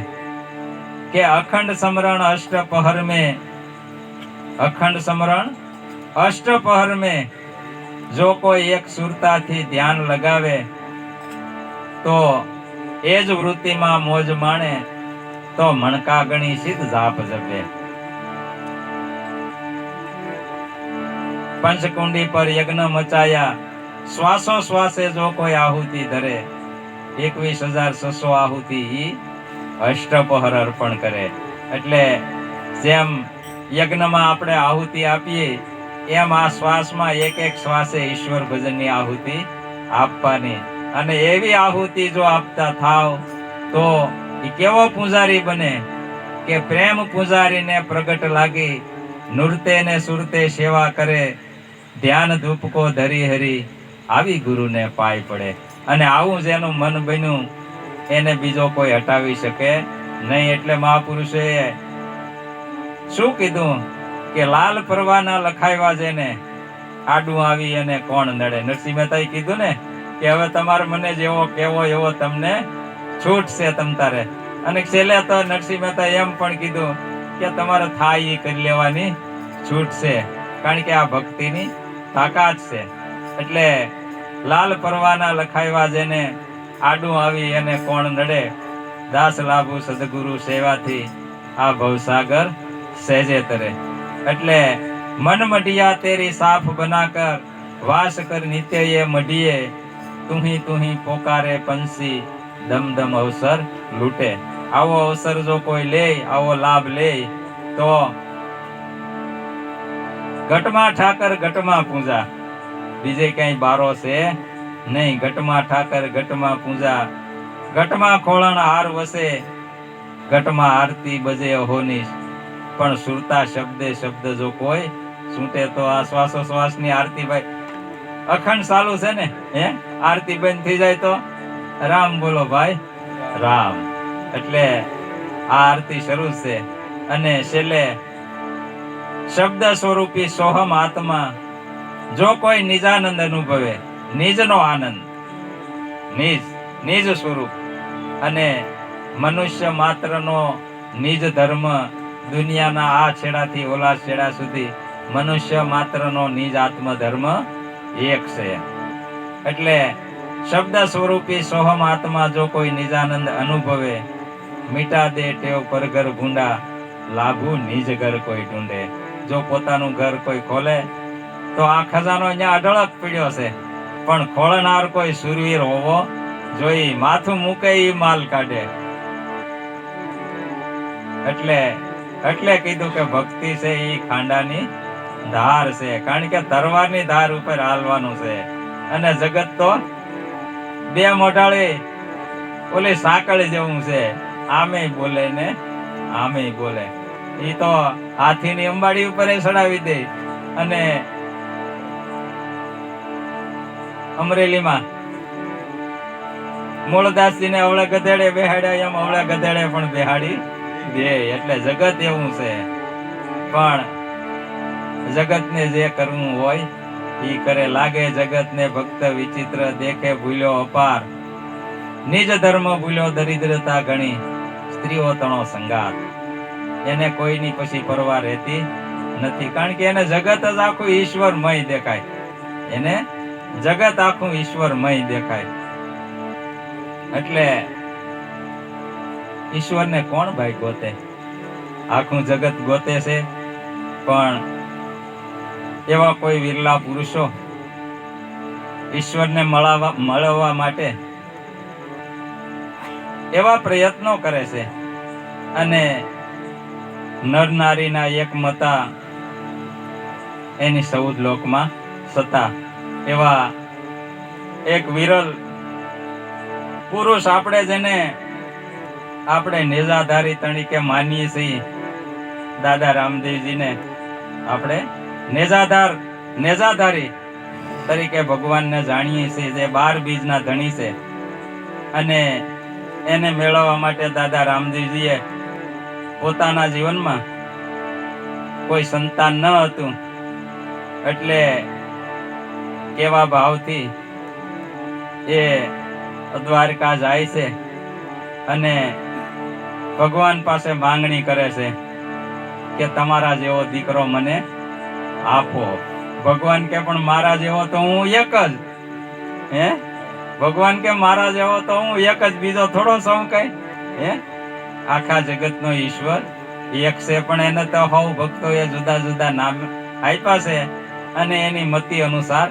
કે અખંડ સમરણ અષ્ટપહર में, અખંડ સમરણ અષ્ટપહર में જો કોઈ એક સુરતાથી ધ્યાન લગાવે તો એ જ વૃત્તિમાં મોજ માણે તો મણકા ગણી સિદ્ધ જાપ જપે. પંચકુંડી પર યજ્ઞ મચાયા, શ્વાસો શ્વાસે જો કોઈ આહુતિ ધરે, 21,600 આહુતિ અષ્ટપહર અર્પણ કરે. એટલે જેમ યજ્ઞમાં આપણે આહુતિ આપીએ એમ આ શ્વાસમાં એક એક શ્વાસે ઈશ્વર ભજનની આહુતિ આપવાની. અને એવી આહુતિ જો આપતા થાવ તો એ કેવો પૂજારી બને કે પ્રેમ પૂજારીને પ્રગટ લાગી, નૃત્ય ને સુરતે સેવા કરે, ધ્યાન ધૂપકો ધરી હરી, આવી ગુરુને પાય પડે. અને આવું જેનું મન બન્યું એને બીજો કોઈ હટાવી શકે નહીં. એટલે મહાપુરુષોએ શું કીધું કે લાલ પરવાના લખાવ્યા જેને, આડું આવી અને કોણ નડે. નરસિંહ મહેતાએ કીધું ને કે હવે તમારે મને જેવો કેવો એવો તમને છૂટ છે તમ તારે. અને છેલ્લે તો નરસિંહ મહેતા એમ પણ કીધું કે તમારે થાય એ કરી લેવાની છૂટ છે, કારણ કે આ ભક્તિની તાકાત છે. એટલે લાલ પરવાના લખાવ્યા જેને, આડું આવી એને કોણ નડે, દાસ લાભુ સદગુરુ સેવાથી આ ભવસાગર સહેજે તરે. એટલે મન મઢિયા તેરી સાફ બનાકર, વાસ કર નિત્ય ये મઢિયે, તુહી પોકારે પંછી, દમ દમ અવસર લૂટે. આવો અવસર જો કોઈ લે, આવો લાભ લે, તો ઘટમાં ઠાકર ઘટમાં પૂજા, બીજે કઈ બારો છે નહીં. ઘટમાં ઠાકર ઘટમાં પૂજા, ઘટમાં ખોળણ હાર વસે, ઘટમાં આરતી બજે અહોનીશ. પણ સુરતા શબ્દે શબ્દ જો કોઈ છૂટે તો આ શ્વાસોશ્વાસની આરતી ભાઈ અખંડ ચાલુ છે ને, આરતી બંધ થઈ જાય તો રામ બોલો ભાઈ રામ. એટલે આ આરતી શરૂ છે. અને છેલ્લે શબ્દ સ્વરૂપી સોહમ આત્મા, જો કોઈ નિજાનંદ અનુભવે, નિજનો આનંદ, નિજ સ્વરૂપ, અને મનુષ્ય માત્રનો નિજ ધર્મ, દુનિયાના આ છેડાથી ઓલા છેડા સુધી મનુષ્ય માત્રનો નિજ આત્મ ધર્મ એક છે. એટલે શબ્દ સ્વરૂપી સોહમ આત્મા જો કોઈ નિજાનંદ અનુભવે, મીટા દે ટેવ પરઘર ભૂંડા, લાભુ નિજ ઘર કોઈ ઢૂંઢે. જો પોતાનું ઘર કોઈ ખોલે તો આ ખજાનો અહીંયા અઢળક પીડ્યો છે, પણ ખોલનાર કોઈ સુરવીર હોવો જોઈ, માથું મૂકે ઈ માલ કાઢે. એટલે કીધું કે ભક્તિ છે ઈ ખાંડાની ધાર છે, કારણ કે તરવારની ધાર ઉપર હાલવાનું છે. અને જગત તો બે મોઢાળી ઓલી સાંકળ જેવું છે, આમે બોલે ને આમે બોલે. ઈ તો હાથીની અંબાડી ઉપર ચડાવી દે. અને અમરેલીમાં મૂળદાસજીને અવળે ગધેડે બેહાડ્યા, એમ અવળે ગધેડે પણ બેહાડી દે. એટલે જગત એવું છે, પણ જગતને જે કરવું હોય ઈ કરે. લાગે જગતને ભક્ત વિચિત્ર, દેખે ભૂલ્યો અપાર, નિજ ધર્મ ભૂલ્યો દરિદ્રતા ઘણી, સ્ત્રીઓ તણો સંગાત. એને કોઈની પછી પરવા રહેતી નથી, કારણ કે એને જગત જ આખું ઈશ્વરમય દેખાય. એને જગત આખું ઈશ્વરમય દેખાય. એટલે ઈશ્વરને કોણ ભાઈ ગોતે? આખું જગત ગોતે છે, પણ એવા કોઈ વિરલા પુરુષો ઈશ્વરને મળવા માટે એવા પ્રયત્નો કરે છે. અને નર નારીના એક મતા, એની 14 લોકમાં સત્તા. એવા એક વિરલ પુરુષ આપણે જેને આપણે નેજાધારી તરીકે માનીએ છીએ, દાદા રામદેવજીને આપણે નેજાધારી તરીકે ભગવાનને જાણીએ છીએ, જે 12 બીજના ધણી છે. અને એને મેળવવા માટે દાદા રામદેવજીએ પોતાના જીવનમાં કોઈ સંતાન ન હતું, એટલે કેવા ભાવથી એ દ્વારકા જાય છે અને ભગવાન પાસે માંગણી કરે છે કે તમારા જેવો દીકરો મને આપો. ભગવાન કે પણ મારા જેવો તો હું એક જ. ભગવાન કે મારા જેવો તો હું એક જ, બીજો થોડો સૌ કઈ. આખા જગતનો ઈશ્વર એક છે, પણ એને તો હવ ભક્તોએ જુદા જુદા નામ આપ્યા છે, અને એની મતિ અનુસાર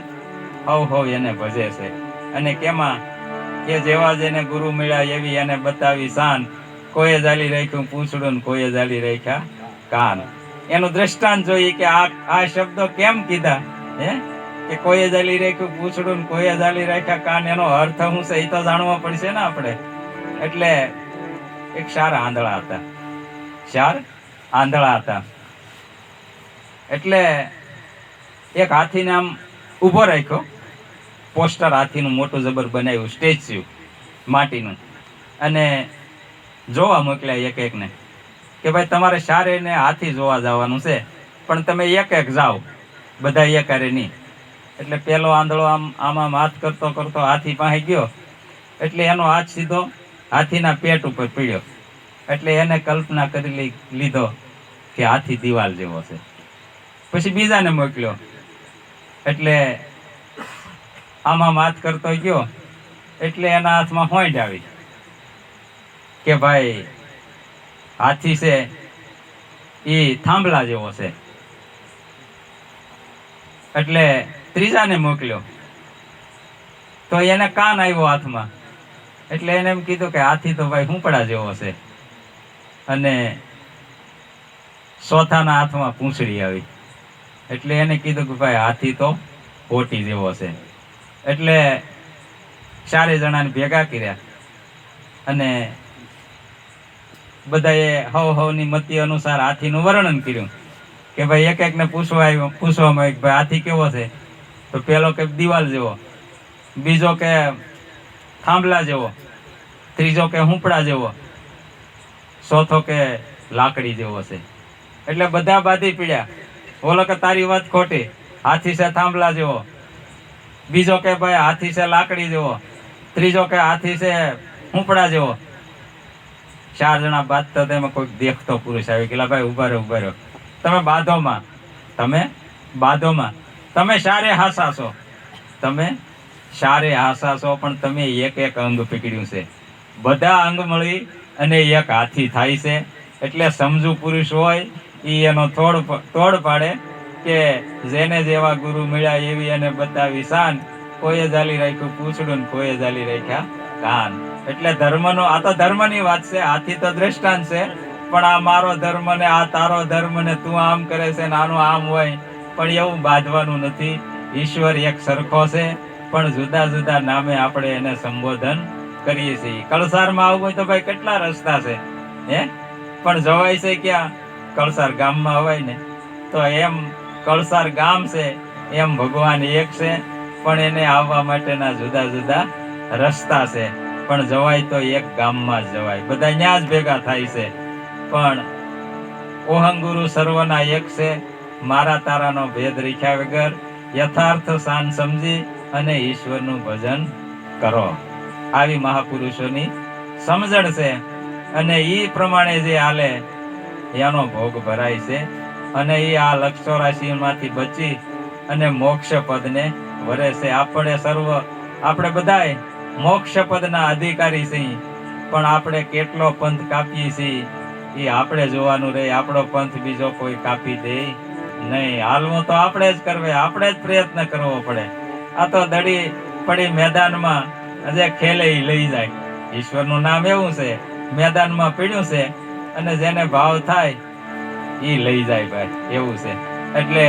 હવ એને ભજે છે. અને કેમાં કે જેવા જેને ગુરુ મળ્યા એવી એને બતાવી શાન, કોઈએ જાલી રાખ્યું પૂંછડું ને કોઈએ જાલી રાખ્યા કાન. એનું દ્રષ્ટાંત જોઈએ કે આ શબ્દો કેમ કીધા, કે કોઈએ જાલી રાખ્યું પૂંછડું ને કોઈએ જાલી રાખ્યા કાન. એનો અર્થ શું છે એ તો જાણવો પડશે ને આપણે. એટલે એક શાર આંધળા હતા. એટલે એક હાથીને આમ ઉભો રાખ્યો, પોસ્ટર હાથીનું મોટું જબર બનાવ્યું, સ્ટેચ્યુ માટીનું, અને જોવા મોકલ્યા એક એકને કે ભાઈ તમારે શારે ને હાથી જોવા જવાનું છે, પણ તમે એક એક જાઓ, બધા એક હારે નહીં. એટલે પેલો આંધળો આમ હાથ કરતો કરતો હાથી પાસે ગયો, એટલે એનો હાથ સીધો હાથીના પેટ ઉપર પીડ્યો. એટલે એને કલ્પના કરી લીધો કે હાથી દિવાલ જેવો છે. પછી બીજાને મોકલ્યો, એટલે આમાં વાત કરતો ગયો એટલે એના હાથમાં હોંઠ આવી કે ભાઈ હાથી છે એ થાંભલા જેવો છે. એટલે ત્રીજાને મોકલ્યો તો એને કાન આવ્યો હાથમાં, એટલે એને એમ કીધું કે હાથી તો ભાઈ હુંપડા જેવો છે. અને ચોથાના હાથમાં પૂંછડી આવી, એટલે એને કીધું કે ભાઈ હાથી તો ઓટી જેવો છે. એટલે ચારે જણાને ભેગા કર્યા અને બધાએ હવની મતિ અનુસાર હાથીનું વર્ણન કર્યું કે ભાઈ એક એકને પૂછવામાં આવ્યું કે ભાઈ હાથી કેવો છે? તો પેલો કે દિવાલ જેવો, બીજો કે થાંભલા જેવો, ત્રીજો કે હુંપડા જેવો, ચોથો કે લાકડી જેવો છે. એટલે બધા બાધી પીડ્યા. બોલો કે તારી વાત ખોટી, હાથી છે થાંભલા જેવો, બીજો કે ભાઈ હાથી છે લાકડી જેવો, ત્રીજો કે હાથી છે હુંપડા જેવો. ચાર જણા બાંધતા તેમાં કોઈ દેખતો પુરુષ આવી ગયેલા, ભાઈ ઉભા રહ્યો, તમે બાધોમાં, તમે સારે હાસા છો, પણ તમે એક એક અંગ પકડ્યું છે. બધા અંગ મળી અને એક હાથી થાય છે. એટલે સમજુ પુરુષ હોય એ એનો તોડ પાડે કે જેને જેવા ગુરુ મળ્યા એવી એને બતાવી શાન, કોઈએ જાલી રાખ્યું પૂછડું, કોઈએ જાલી રાખ્યા કાન. એટલે ધર્મનો, આ તો ધર્મની વાત છે, હાથી તો દ્રષ્ટાંત છે, પણ આ મારો ધર્મ ને આ તારો ધર્મ ને તું આમ કરે છે ને આનું આમ હોય, પણ એવું બાંધવાનું નથી. ઈશ્વર એક સરખો છે, પણ જુદા જુદા નામે આપણે એને સંબોધન કરીએ છીએ. કળસારમાં આવવું હોય તો ભાઈ કેટલા રસ્તા છે, પણ જવાય છે ક્યાં? કળસાર ગામમાં અવાય ને. તો એમ કળસાર ગામ છે, એમ ભગવાન એક છે, પણ એને આવવા માટેના જુદા જુદા રસ્તા છે. પણ જવાય તો એક ગામમાં જ જવાય, બધા ત્યાં જ ભેગા થાય છે. પણ ઓહંગુરુ સર્વના એક છે, મારા તારાનો ભેદ રીખ્યા વગર યથાર્થ શાન સમજી અને ઈશ્વરનું ભજન કરો. આવી મહાપુરુષોની સમજણ છે, અને ઈ પ્રમાણે જે હાલે એનો ભોગ ભરાય છે. અને ઈ આ લક્ષ 84 માંથી બચી અને મોક્ષ પદને વરે છે. આપણે બધાય મોક્ષ પદના અધિકારી છીએ, પણ આપણે કેટલો પંથ કાપીએ છીએ એ આપણે જોવાનું રહે. આપણો પંથ બીજો કોઈ કાપી દે નહીં. હાલવું તો આપણે જ કરવે, આપણે જ પ્રયત્ન કરવો પડે. આ તો દડી પડી મેદાનમાં જે ખેલે ઈ લઈ જાય. ઈશ્વરનું નામ એવું છે, મેદાનમાં પીડ્યું છે અને જેને ભાવ થાય ઈ લઈ જાય ભાઈ, એવું છે. એટલે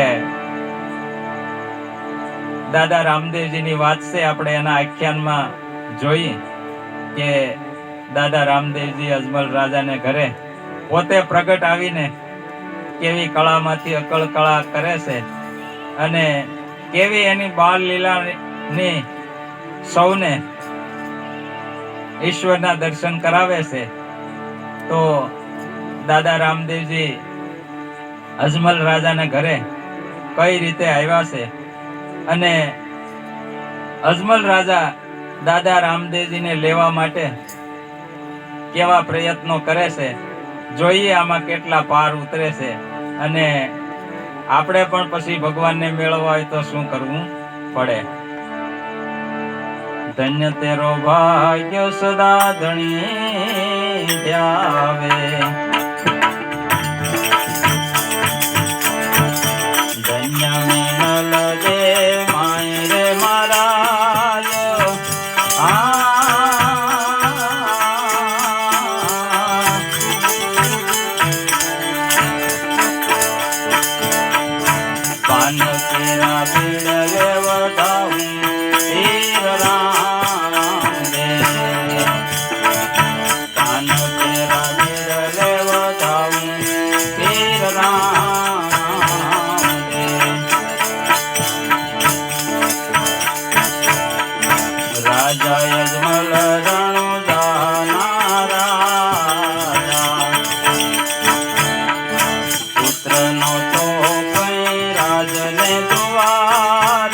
દાદા રામદેવજીની વાત છે, આપણે એના આખ્યાનમાં જોઈએ કે દાદા રામદેવજી અજમલ રાજાને ઘરે પોતે પ્રગટ આવીને કેવી કળામાંથી અકળ કળા કરે છે અને કેવી એની બાળ લીલાની સૌને ઈશ્વરના દર્શન કરાવે છે. તો દાદા રામદેવજી અજમલ રાજાને ઘરે કઈ રીતે આવ્યા છે અને અજમલ રાજા દાદા રામદેવજીને લેવા માટે કેવા પ્રયત્નો કરે છે, જોઈએ આમાં કેટલા પાર ઉતરે છે. અને આપણે પણ પછી ભગવાનને મેળવવા હોય તો શું કરવું પડે. ધન્ય તેરો ભાગ્ય સદા ધણી ધ્યાવે, ધન્ય મિનલ દે માય રે મહારાજ. પાન કેરા પીડ લેવડાવું તીર રામ દે, પાન કેરા પીડ લેવડાવું તીર રામ દે. રાજા અજમલ રણુ જાના રાજા, પુત્ર નો તો કઈ રાજને દ્વાર,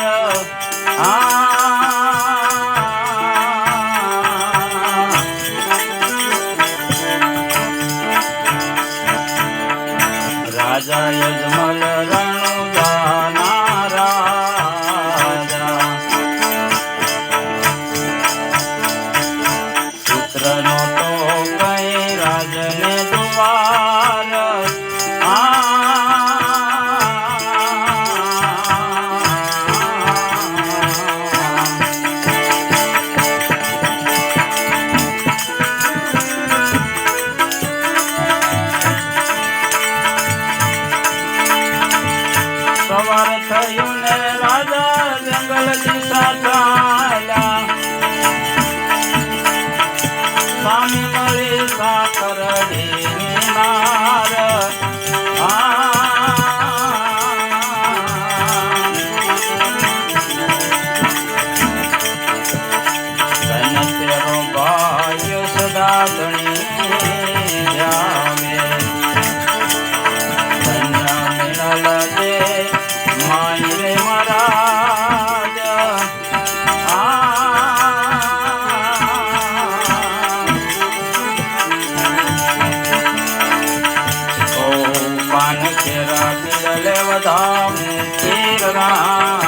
યજમલ રણુજાના રાજા પુત્રનો તો કઈ રાજને દ્વાર સવાર થયું ને રાજા જંગલ દિશા ચાલ્યા સામી મળી સાકરડીની નાર તને તેરો ભાઈ સદા ધણી જામે ધન્ય મિળલ દે માય રે મહારાજ ઓ પાન કેરા પીડલે વધામ તીર રામ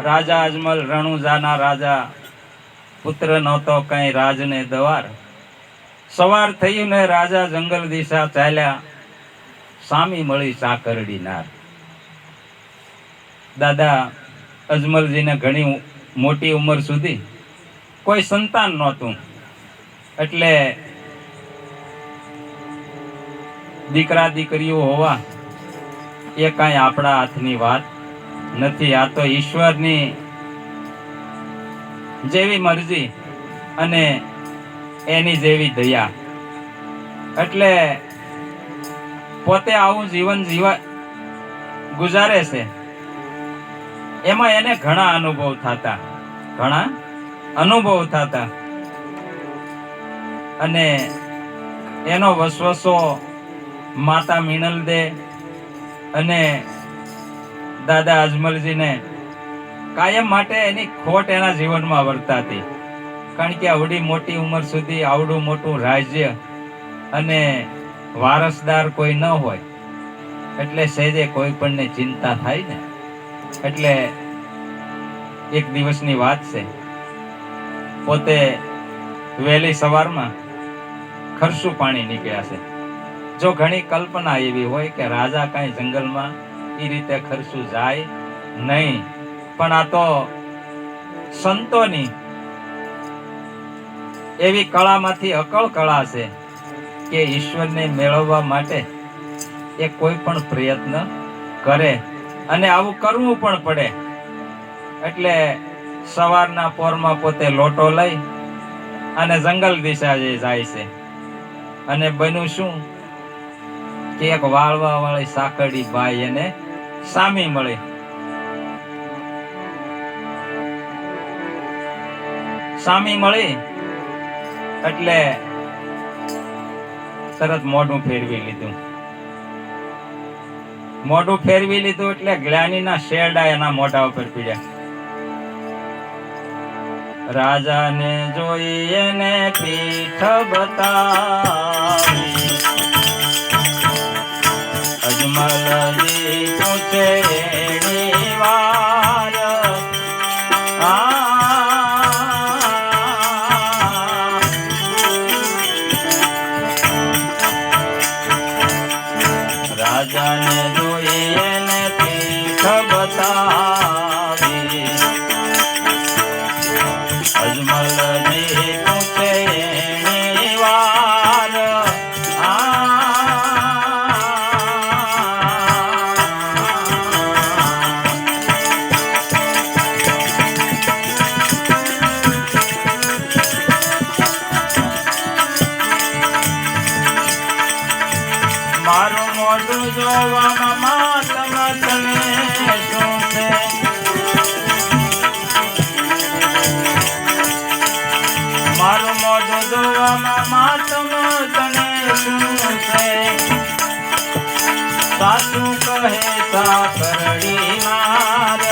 રાજા અજમલ રણુજાના રાજા પુત્ર નહોતો કઈ રાજને દ્વાર સવાર થયું ને રાજા જંગલ દિશા ચાલ્યા સામી મળી સાકરડી નાર દાદા અજમલજીને ઘણી મોટી ઉંમર સુધી કોઈ સંતાન નહોતું એટલે દીકરા દીકરીઓ હોવા એ કાંઈ આપણા હાથની વાત નથી. આ તો ઈશ્વરની જેવી મરજી અને એની જેવી દયા. એટલે પોતે આવું જીવન ગુજારે છે એમાં એને ઘણા અનુભવ થતા અને એનો વસવસો માતા મિનલ દે અને દાદા અજમલજીને કાયમ માટે એની ખોટ એના જીવનમાં વર્તાતી. કારણ કે આવડી મોટી ઉંમર સુધી આવડું મોટું રાજ્ય અને વારસદાર કોઈ ન હોય એટલે સહેજે કોઈ પણને ચિંતા થાય ને. એટલે એક દિવસની વાત છે, પોતે વહેલી સવારમાં ખરસું પાણી નીકળ્યા છે. જો ઘણી કલ્પના એવી હોય કે રાજા કાંઈ જંગલમાં એ રીતે ખરસું જાય નહીં, પણ આ તો સંતોની એવી કળામાંથી અકળ કળા છે કે ઈશ્વરને મેળવવા માટે એ કોઈ પણ પ્રયત્ન કરે અને આવું કરવું પણ પડે. એટલે સવારના પોરમાં પોતે લોટો લઈ અને જંગલ દિશા જાય છે. અને બન્યું શું કે એક વાળવા વાળી સાકરડી બાઈ એને સામી મળી. સામી મળી એટલે તરત મોઢું ફેરવી લીધું. મોઢું ફેરવી લીધું એટલે ગ્લાનીના શેરડા એના મોઢા ઉપર પીડ્યા. રાજાને જોઈ એને પીઠ બતાવી અજમલજી પૂછે એની વાર રાજાને જોઈ એને પીઠ બતાવી અજમલજી પૂછે એની વાર મારું મોઢું જોવામાં માતમ તને શું છે? મારું મોઢું જોવામાં માતમ તને શું છે? સાચું કહે સાકરડી નાર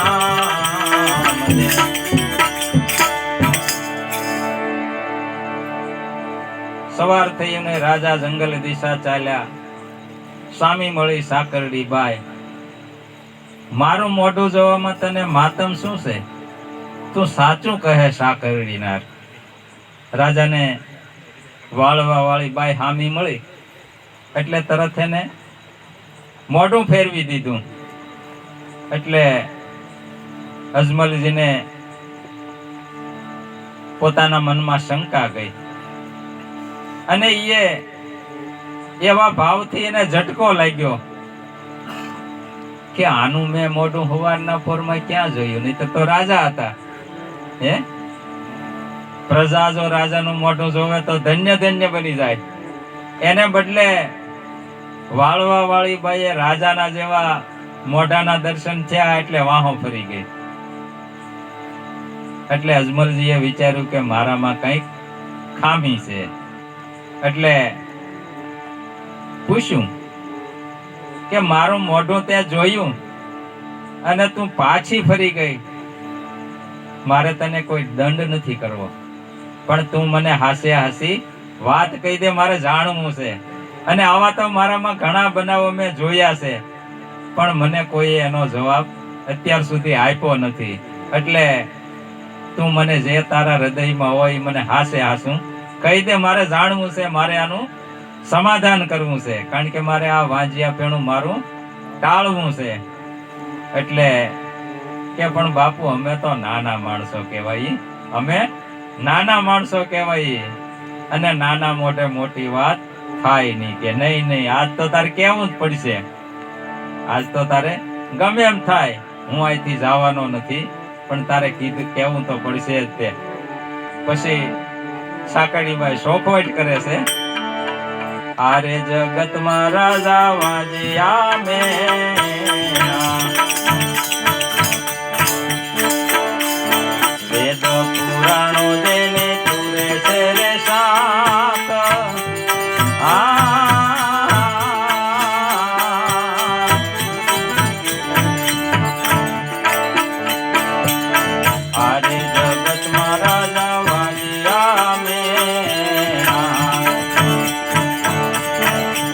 રામ દે. સવાર થઈને રાજા જંગલ દિશા ચાલ્યા. સામી મળી સાકરડી બાઈ. મારું મોઢું જોવામાં તને માતમ શું છે? તું સાચું કહે સાકરડી નાર. રાજાને વાળવા વાળી બાઈ હામી મળી એટલે તરત એને મોઢું ફેરવી દીધું. એટલે અજમલજીને પોતાના મનમાં શંકા ગઈ અને એ એવા ભાવથી એને ઝટકો લાગ્યો કે આનું મેં મોઢું હવારના પોરમાં ક્યાં જોયું? નહીં તો રાજા હતા. હે, પ્રજા જો રાજાનું મોઢું જોવે તો ધન્ય ધન્ય બની જાય. એને બદલે વાળવા વાળી બાઈએ રાજાના જેવા મોઢાના દર્શન થયા એટલે વાહો ફરી ગઈ. એટલે અજમલજીએ વિચાર્યું કે મારામાં કંઈક ખામી છે. એટલે પૂછ્યું કે મારું મોઢું તે જોયું અને તું પાછી ફરી ગઈ. મારે તને કોઈ દંડ નથી કરવો, પણ તું મને હાસે હાસી વાત કહી દે, મારે જાણવું છે. અને આવા તો મારામાં ઘણા બનાવો મેં જોયા છે, પણ મને કોઈ એનો જવાબ અત્યાર સુધી આપ્યો નથી. એટલે તું મને જે તારા હૃદયમાં હોય મને હાસે હાસું કહી દે, મારે જાણવું છે, મારે આનું સમાધાન કરવું છે, કારણ કે મારે આ વાંજિયા પેણું મારું ટાળવું છે. એટલે કે પણ બાપુ અમે તો નાના માણસો કહેવાય, અમે નાના માણસો કહેવાય અને નાના મોઢે મોટી વાત થાય નહીં. કે નહીં નહીં, આજ તો તારે કેવું જ પડશે, આજ તો તારે ગમે એમ થાય, હું અહીંથી જવાનો નથી, પણ તારે કીધું કેવું તો પડશે જ તે. પછી સાકડીબાઈ શોખવટ કરે છે. આરે જગતમાં રાજા વાજિયા મેણા, વેદ પુરાણો જેને પૂરે છે રે શાક. આરે જગતમાં રાજા વાજિયા મેણા,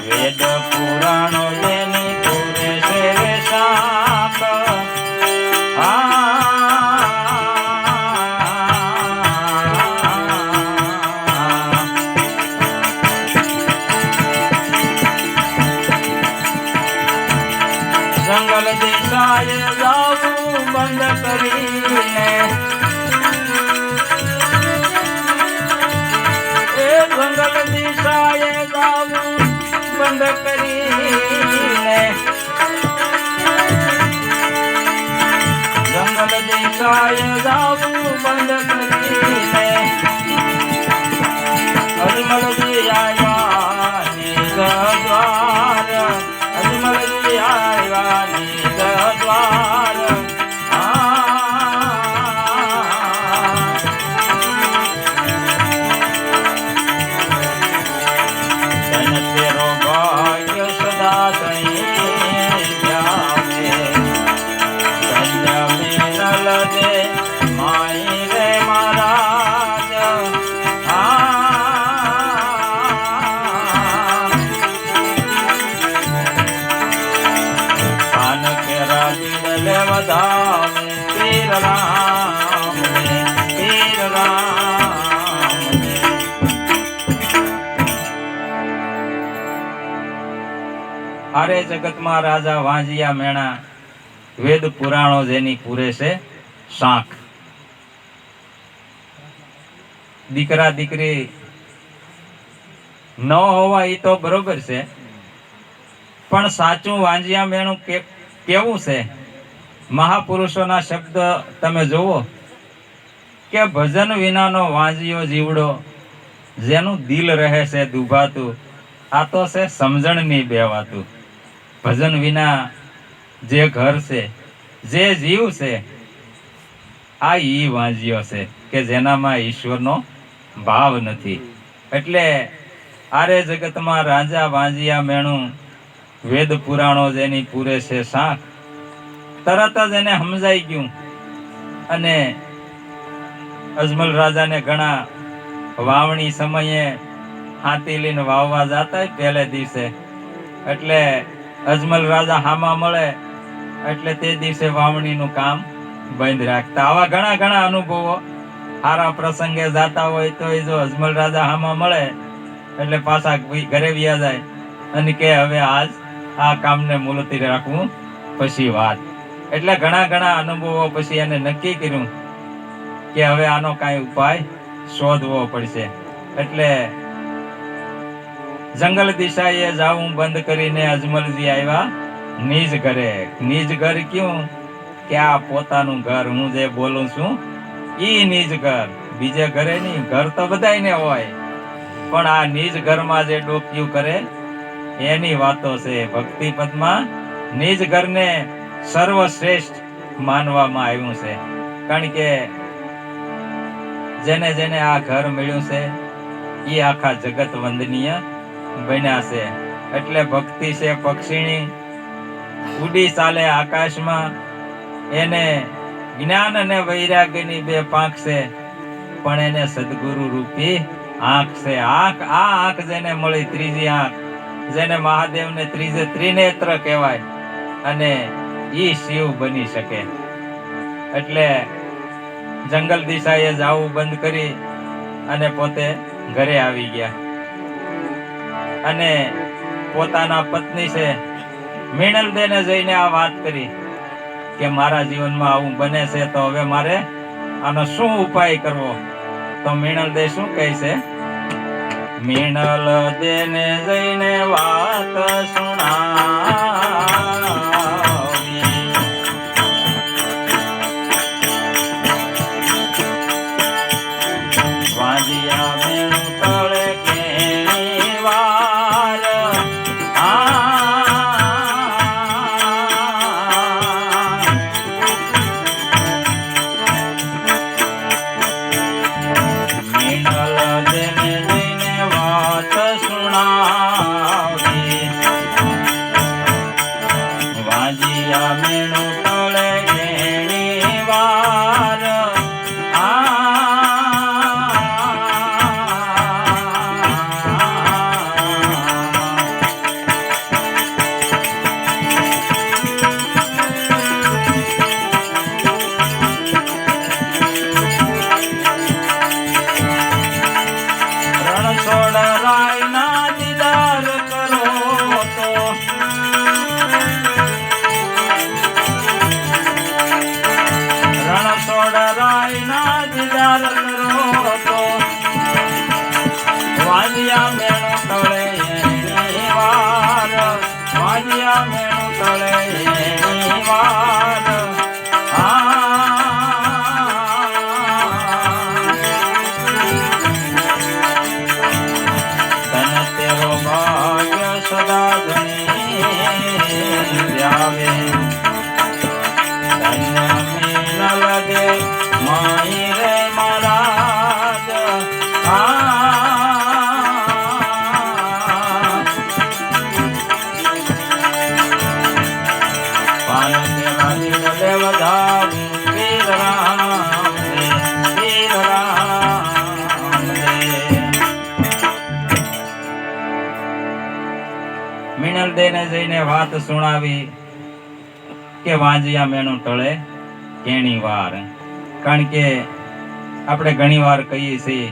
વેદ પુરાણો જેની પૂરે છે રે શાક. જંગલ દિશાએ જાવું બંધ કરીને, એ જંગલ દિશાએ જાવું બંધ કરીને, જંગલ દિશાએ જાવું બંધ કરીને, અજમલજી આવ્યા નિજ દ્વાર, અજમલજી આવ્યા નિજ દ્વાર. ધન તેરો ભાગ્ય સદા તણી જાવે, ધન્ય મિનલ દે માઈ રે મહારાજ. આન કેરા દિડલે વધાવે પીર રામ ને, પીર રામ ને. આરે જગતમાં રાજા વાંજિયા મેણા, વેદ પુરાણો જેની પૂરે છે શાખ. દીકરા દીકરી ન હોવા એ તો બરોબર છે, પણ સાચું વાંજિયા મેણું કેવું છે? મહાપુરુષોના શબ્દ તમે જુઓ કે ભજન વિનાનો વાંજિયો જીવડો, જેનું દિલ રહે છે દુભાતું, આ તો છે સમજણની બેવાતું. ભજન વિના જે ઘર છે, જે જીવ છે, આ ઈ વાંજિયો છે કે જેનામાં ઈશ્વરનો ભાવ નથી. એટલે આરે જગતમાં રાજા વાંજિયા મેણું, વેદ પુરાણો જેની પૂરે છે શાખ. તરત જ એને સમજાઈ ગયું. અને અજમલ રાજાને ઘણા વાવણી સમયે હાથી લઈને વાવવા જતા પહેલે દિવસે, એટલે અજમલ રાજા હામા મળે એટલે તે દિવસે વાવણીનું કામ બંધ રાખતા. આવા ઘણા ઘણા અનુભવો. સારા પ્રસંગે જાતા હોય તો એ જો અજમલ રાજા હામા મળે એટલે પાછા ઘરે વ્યા જાય અને કે હવે આજ આ કામને મુલતવી રાખવું પછી વાત. એટલે ઘણા ઘણા અનુભવો પછી એને નક્કી કર્યું કે હવે આનો કાંઈ ઉપાય શોધવો પડશે. એટલે જંગલ દિશાએ જાવું બંધ કરીને અજમલજી આવ્યા નિજ ઘરે. નિજ ઘર ક્યું કે આ પોતાનું ઘર, હું જે બોલું છું ઈ નિજ ઘર, બીજે ઘરે નહીં. ઘર તો બધાયને હોય, પણ આ નિજ ઘરમાં જે ડોક્યું કરે એની વાતો છે. ભક્તિ પદમાં નિજ ઘરને સર્વશ્રેષ્ઠ માનવામાં આવ્યું છે. કારણ કે જેને જેને આ ઘર મળ્યું છે એ આખા જગત વંદનીય બન્યા છે. એટલે ભક્તિ છે પક્ષીણી, ઉડી ચાલે આકાશમાં. એને જ્ઞાન અને વૈરાગ્યની બે પાંખ છે, પણ એને સદગુરુ રૂપી આંખ છે. આંખ, આ આંખ જેને મળી, ત્રીજી આંખ, જેને મહાદેવને ત્રીજે ત્રિનેત્ર કહેવાય, અને ઈ શિવ બની શકે. એટલે જંગલ દિશાએ જાવું બંધ કરી અને પોતે ઘરે આવી ગયા. અને પોતાના પત્ની છે મીણલદેને જઈને આ વાત કરી કે મારા જીવનમાં આવું બને છે, તો હવે મારે આનો શું ઉપાય કરવો? તો મીણલદે શું કહે છે? મીણલદેને જઈને વાત સુણાવી, વાંજિયા મેણું તળે કેણી વાર. મીણલદેને જઈને વાત સુણાવી, વાંજિયા મેણું તળે કેણી વાર. રણછોડ રાયના દીદાર કરો તો, રણછોડ રાયના દીદાર કરો તો, વાંજિયા મેણું તળે એની વાર. વાંજિયા મેણું તળે એની વાર. તન તેરો ભાગ્ય સદા ધણી આવે. ધન્ય મીણલદે માઈ રે મહારાજ. પાન કેવા નીરલે વધાવું વીર રામ રે, વીર રામ રે. મીણલદેને જઈને વાત સુણાવી કે વાંજિયા મેણું ટળે કેણી વાર. કારણ કે આપણે ઘણી વાર કહીએ છીએ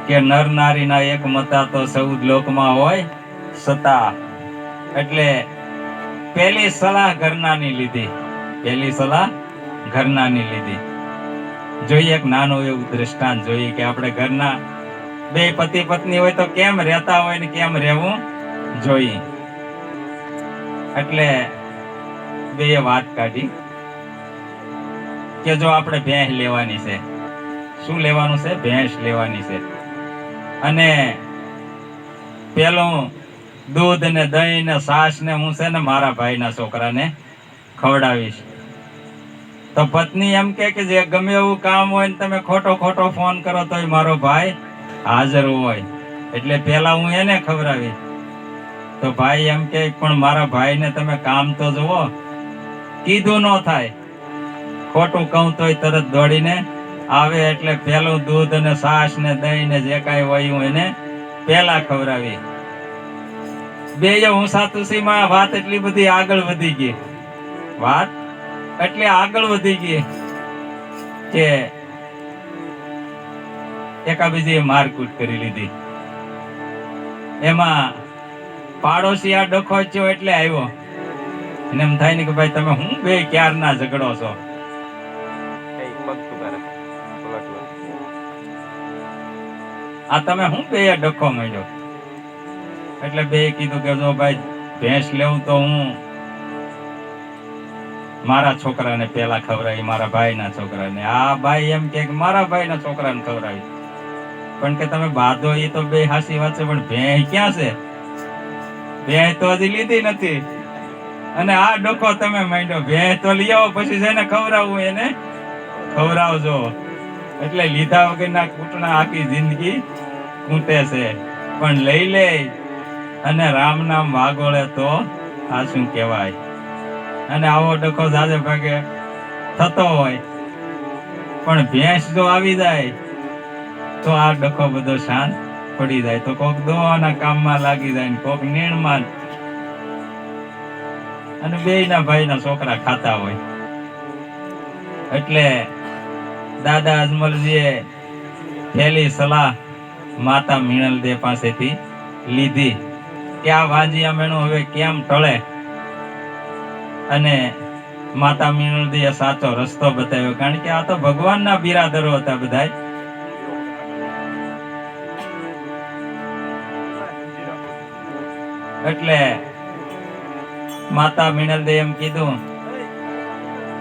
કે નર નારીના એક મતા તો 14 લોકમાં હોય સતા. એટલે પહેલી સલાહ ઘરનાની લીધી, પહેલી સલાહ ઘરનાની લીધી. જોઈએ એક નાનું એવું દ્રષ્ટાંત જોઈએ કે આપણે ઘરના બે પતિ પત્ની હોય તો કેમ રહેતા હોય ને કેમ રહેવું જોઈએ. એટલે બે વાત કાઢી કે જો આપણે ભેંસ લેવાની છે. શું લેવાનું છે? ભેંસ લેવાની છે. અને પેલું દૂધ ને દહીં ને છાશ ને હું છે ને મારા ભાઈના છોકરાને ખવડાવીશ. તો પત્ની એમ કે જે ગમે એવું કામ હોય ને તમે ખોટો ખોટો ફોન કરો તોય મારો ભાઈ હાજર હોય, એટલે પેલા હું એને ખવડાવીશ. તો ભાઈ એમ કે પણ મારા ભાઈને તમે કામ તો જુઓ કીધું ન થાય. ખોટું કહું તોય તરત દોડીને આવે, એટલે પેલું દૂધ અને છાશ ને દહીં ને જે કાંઈ હોય હું એને પેલા ખવડાવી. બેય ઊંસા તુસીમાં વાત એટલી બધી આગળ વધી ગઈ, વાત એટલે આગળ વધી ગઈ કે એકાબીજીએ મારકૂટ કરી લીધી. એમાં પાડોશી આ ડખો થયો એટલે આવ્યો. એને એમ થાય ને કે ભાઈ તમે હું બે ક્યારના ઝઘડો છો. આ તમે હું બે ડખો માંડ્યો. એટલે બે કીધું કે જો ભાઈ ભેંસ લેવું તો હું મારા છોકરાને પેલા ખવડાવી, મારા ભાઈના છોકરાને. આ ભાઈ એમ કે મારા ભાઈના છોકરાને ખવડાવી. પણ કે તમે બાંધો એ તો બે હાસી વાત છે, પણ ભેંસ ક્યાં છે? ભેંસ તો હજી લીધી નથી અને આ ડખો તમે માંડ્યો. ભેંસ તો લઈ આવો, પછી જેને ખવડાવવું એને ખવડાવજો. એટલે લીધા વગરના કૂટણા આખી જિંદગી કૂટે છે, પણ લઈ લે અને રામ નામ વાગોળે તો આ શું કહેવાય. અને આવો ડખો જાજે ભાગે થતો હોય, પણ ભેંસ જો આવી જાય તો આ ડખો બધો શાંત પડી જાય. તો કોક દોવાના કામમાં લાગી જાય ને કોક નીણમાં, અને બેયના ભાઈના છોકરા ખાતા હોય. એટલે દાદા અજમલજીએ પહેલી સલાહ માતા મીણલદે પાસેથી લીધી કે આ વાંજિયા મેણું હવે કેમ ટળે. અને માતા મીણલદીએ સાચો રસ્તો બતાવ્યો, કારણ કે આ તો ભગવાનના બિરાદરો હતા બધાય. એટલે માતા મીણલદે એમ કીધું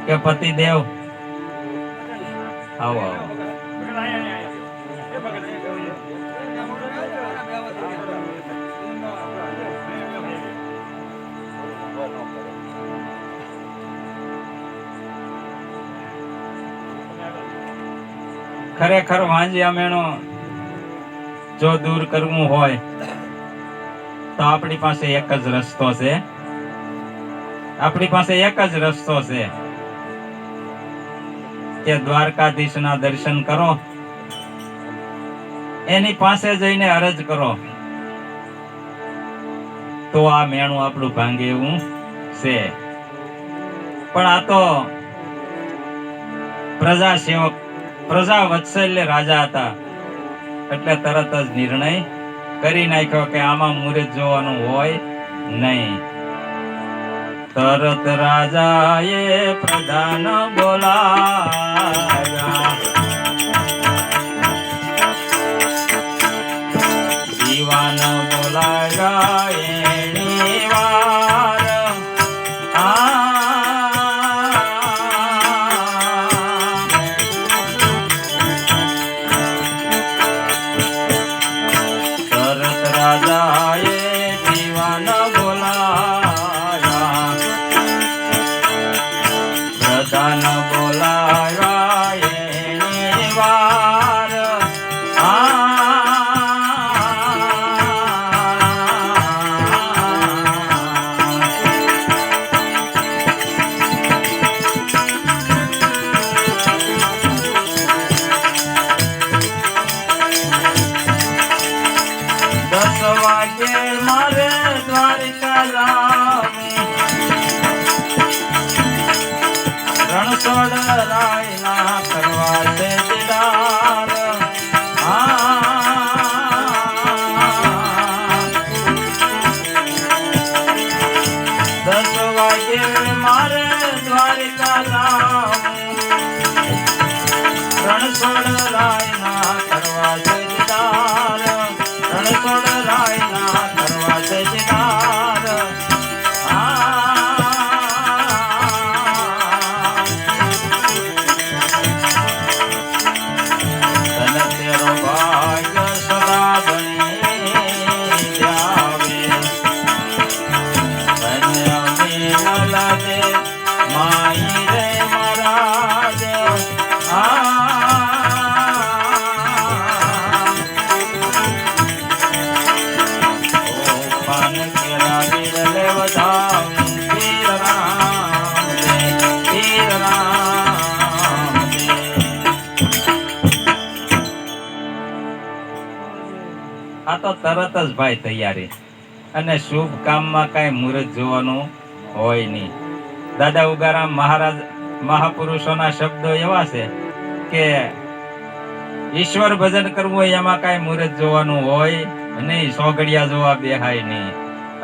કે પતિદેવ આવો આવો. ખરેખર વાંજિયા મેણો જો દૂર કરવું હોય તો આપણી પાસે એક જ રસ્તો છે. આપણી પાસે એક જ રસ્તો છે કે દ્વારકાધીશના દર્શન કરો, એની પાસે જઈને અરજ કરો તો આ મેણું આપણું ભાંગે એવું છે. પણ આ તો પ્રજા સેવક, પ્રજા વત્સલ્ય રાજા હતા, એટલે તરત જ નિર્ણય કરી નાખ્યો કે આમાં મુહૂર્ત જોવાનું હોય નહીં. તરત રાજાએ પ્રધાન બોલાવ્યા, દીવાન બોલાવ્યા એની વાર. તરત રાજાએ દીવાન બોલાવ્યા, પ્રધાન બોલાવ્યા એની વાર. વાગે મારે દ્વારિકા જાવું, રણછોડ રાયના કરવા છે દીદાર. 10 વાગે મારે દ્વારિકા જાવું, રણછોડ રાયના કરવા છે દીદાર. રણછોડ રાયના કરવા છે દીદાર. તન તેરો ભાગ્ય સદા બની જાવે, ધન્ય મીનલદે માઈ રે મહારાજ. આ તો તરત જ ભાઈ તૈયારી. અને શુભ કામમાં કાંઈ મુહૂર્ત જોવાનું હોય નહીં. દાદા ઉગારામ મહારાજ મહાપુરુષોના શબ્દો એવા છે કે ઈશ્વર ભજન કરવું હોય એમાં કાંઈ મુહૂર્ત જોવાનું હોય નહીં, સોગડિયા જોવા બેહાય નહીં.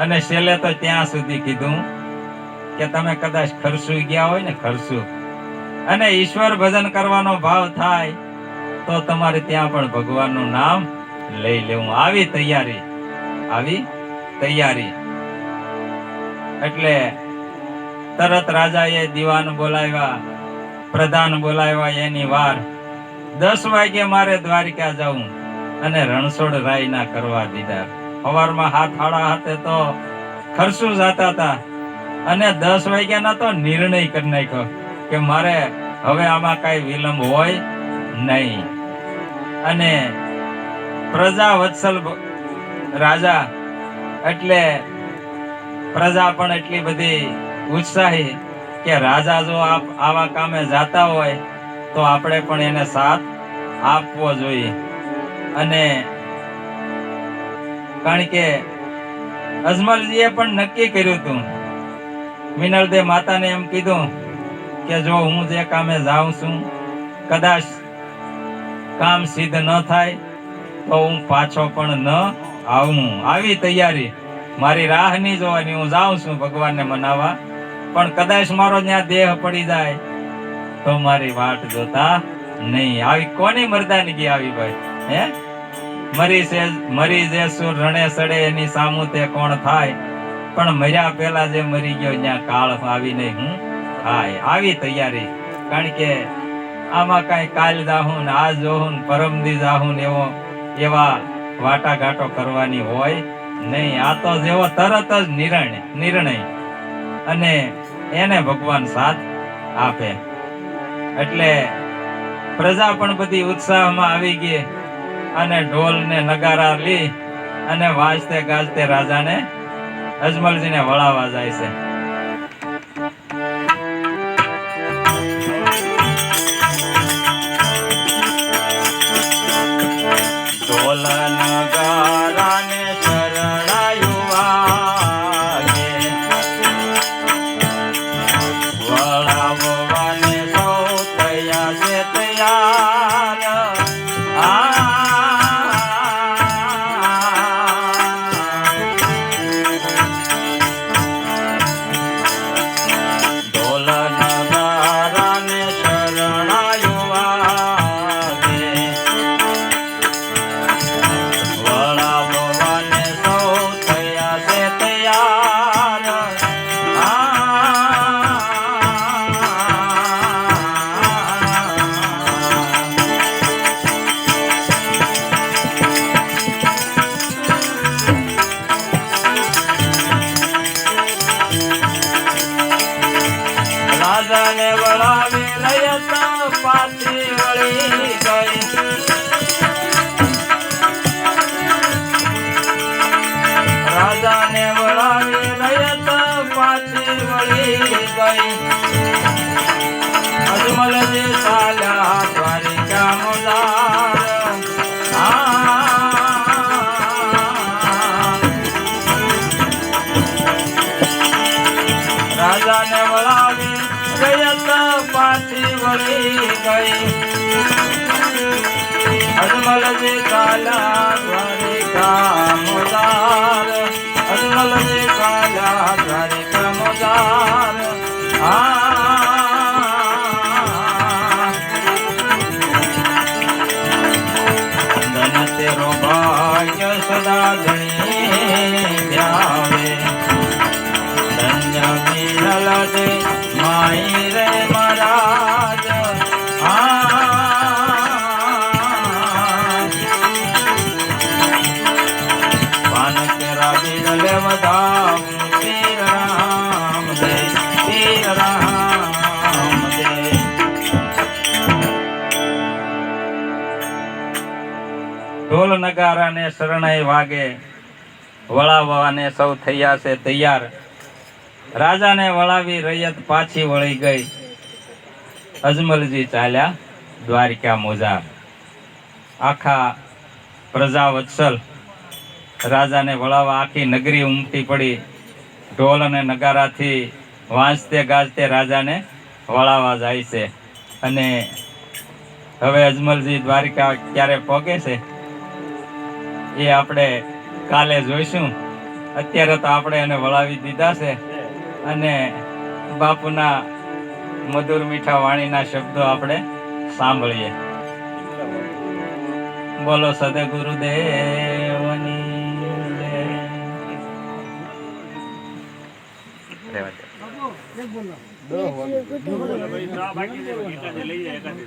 અને છેલ્લે તો ત્યાં સુધી કીધું કે તમે કદાચ ખરસુઈ ગયા હોય ને, ખરસું, અને ઈશ્વર ભજન કરવાનો ભાવ થાય તો તમારે ત્યાં પણ ભગવાનનું નામ લઈ લેવું. આવી તૈયારી, આવી તૈયારી. એટલે તરત રાજાએ દીવાન બોલાવ્યા, પ્રધાન બોલાવ્યા. એની વાર 10 વાગે મારે દ્વારિકા જવું અને રણછોડ રાય ના કરવા દીધા. સવારમાં 7:30 તો ખરસું જતા હતા અને 10 વાગ્યાના તો નિર્ણય કરી નાખ્યો કે મારે હવે આમાં કઈ વિલંબ હોય નહીં. અને પ્રજા વત્સલ રાજા એટલે પ્રજા પણ એટલી બધી ઉત્સાહી કે રાજા જો આવા કામે જાતા હોય તો આપણે પણ એને સાથ આપવો જોઈએ. અને કારણ કે અજમલજીએ પણ નક્કી કર્યું હતું, મિનળદે માતાને એમ કીધું કે જો હું જે કામે જાઉં છું કદાચ કામ સિદ્ધ ન થાય તો હું પાછો પણ ન આવું. આવી તૈયારી, મારી રાહ નહીં જોવાની. હું જાઉં છું ભગવાનને મનાવવા, પણ કદાચ મારો ત્યાં દેહ પડી જાય તો મારી વાટ જોતા નહીં. આવી કોની મરદાનગી આવી ભાઈ? હે, મરી જે સુર રણે સડે એની સામું તે કોણ થાય, પણ મર્યા પહેલા જે મરી ગયો ત્યાં કાળ આવી નહીં હું થાય. આવી તૈયારી. કારણ કે આમાં કઈ કાલ જાહું ને આજ જોહું ને પરમદી જાહું ને એવા વાટાઘાટો કરવાની હોય નહીં. આ તો જેવો તરત જ નિર્ણય અને એને ભગવાન સાથ આપે. એટલે પ્રજા પણ બધી ઉત્સાહમાં આવી ગઈ અને ઢોલ ને નગારા લી અને વાજતે ગાજતે રાજાને અજમલજીને વળાવવા જાય છે. ઢોલ નગારાને શરણાયું વાગે, વળાવવાને સૌ થયા છે તૈયાર. ઢોલ નગારાને શરણાયું વાગે, વળાવવાને સૌ થયા છે તૈયાર. રાજાને વળાવી લઈ તો પાછી વળી ગઈ. રાજાને વળાવી લઈ તો પાછી વળી ગઈ. અજમલજી ચાલ્યા દ્વારિકા મુદાર. રાજાને વળાવી ગઈ તો પાછી વળી ગઈ. અજમલજી ચાલ્યા દ્વારિકા મુદાર. અજમલજી ચાલ્યા દ્વારિકા મુદાર. ધન તેરો ભાગ્ય સદા ગણી ધ્યાવે. ધન્ય મિલલ દે માઈ રે મહારાજ. પાન તેરા બિરલે વધાવું તીર રામ દે, તીર રામ દે. ઢોલ નગારાને શરણાઈ વાગે, વળાવવાને સૌ થયા છે તૈયાર. રાજાને વળાવી રૈયત પાછી વળી ગઈ. અજમલજી ચાલ્યા દ્વારિકા મોજાર. આખા પ્રજા વત્સલ રાજાને વળાવવા આખી નગરી ઉમટી પડી. ઢોલ અને નગારાથી વાંચતે ગાજતે રાજાને વળાવવા જાય છે. અને હવે અજમલજી દ્વારિકા ક્યારે પહોંચે છે એ આપણે કાલે જોઈશું. અત્યારે તો આપણે એને વળાવી દીધા છે અને બાપુના મધુર મીઠા વાણીના શબ્દો આપણે સાંભળીએ. બોલો સદગુરુદેવની જય. રહેવા દે. ભાઈ, ચા બાકી છે, એકાદે લઈ જાય, એકાદે.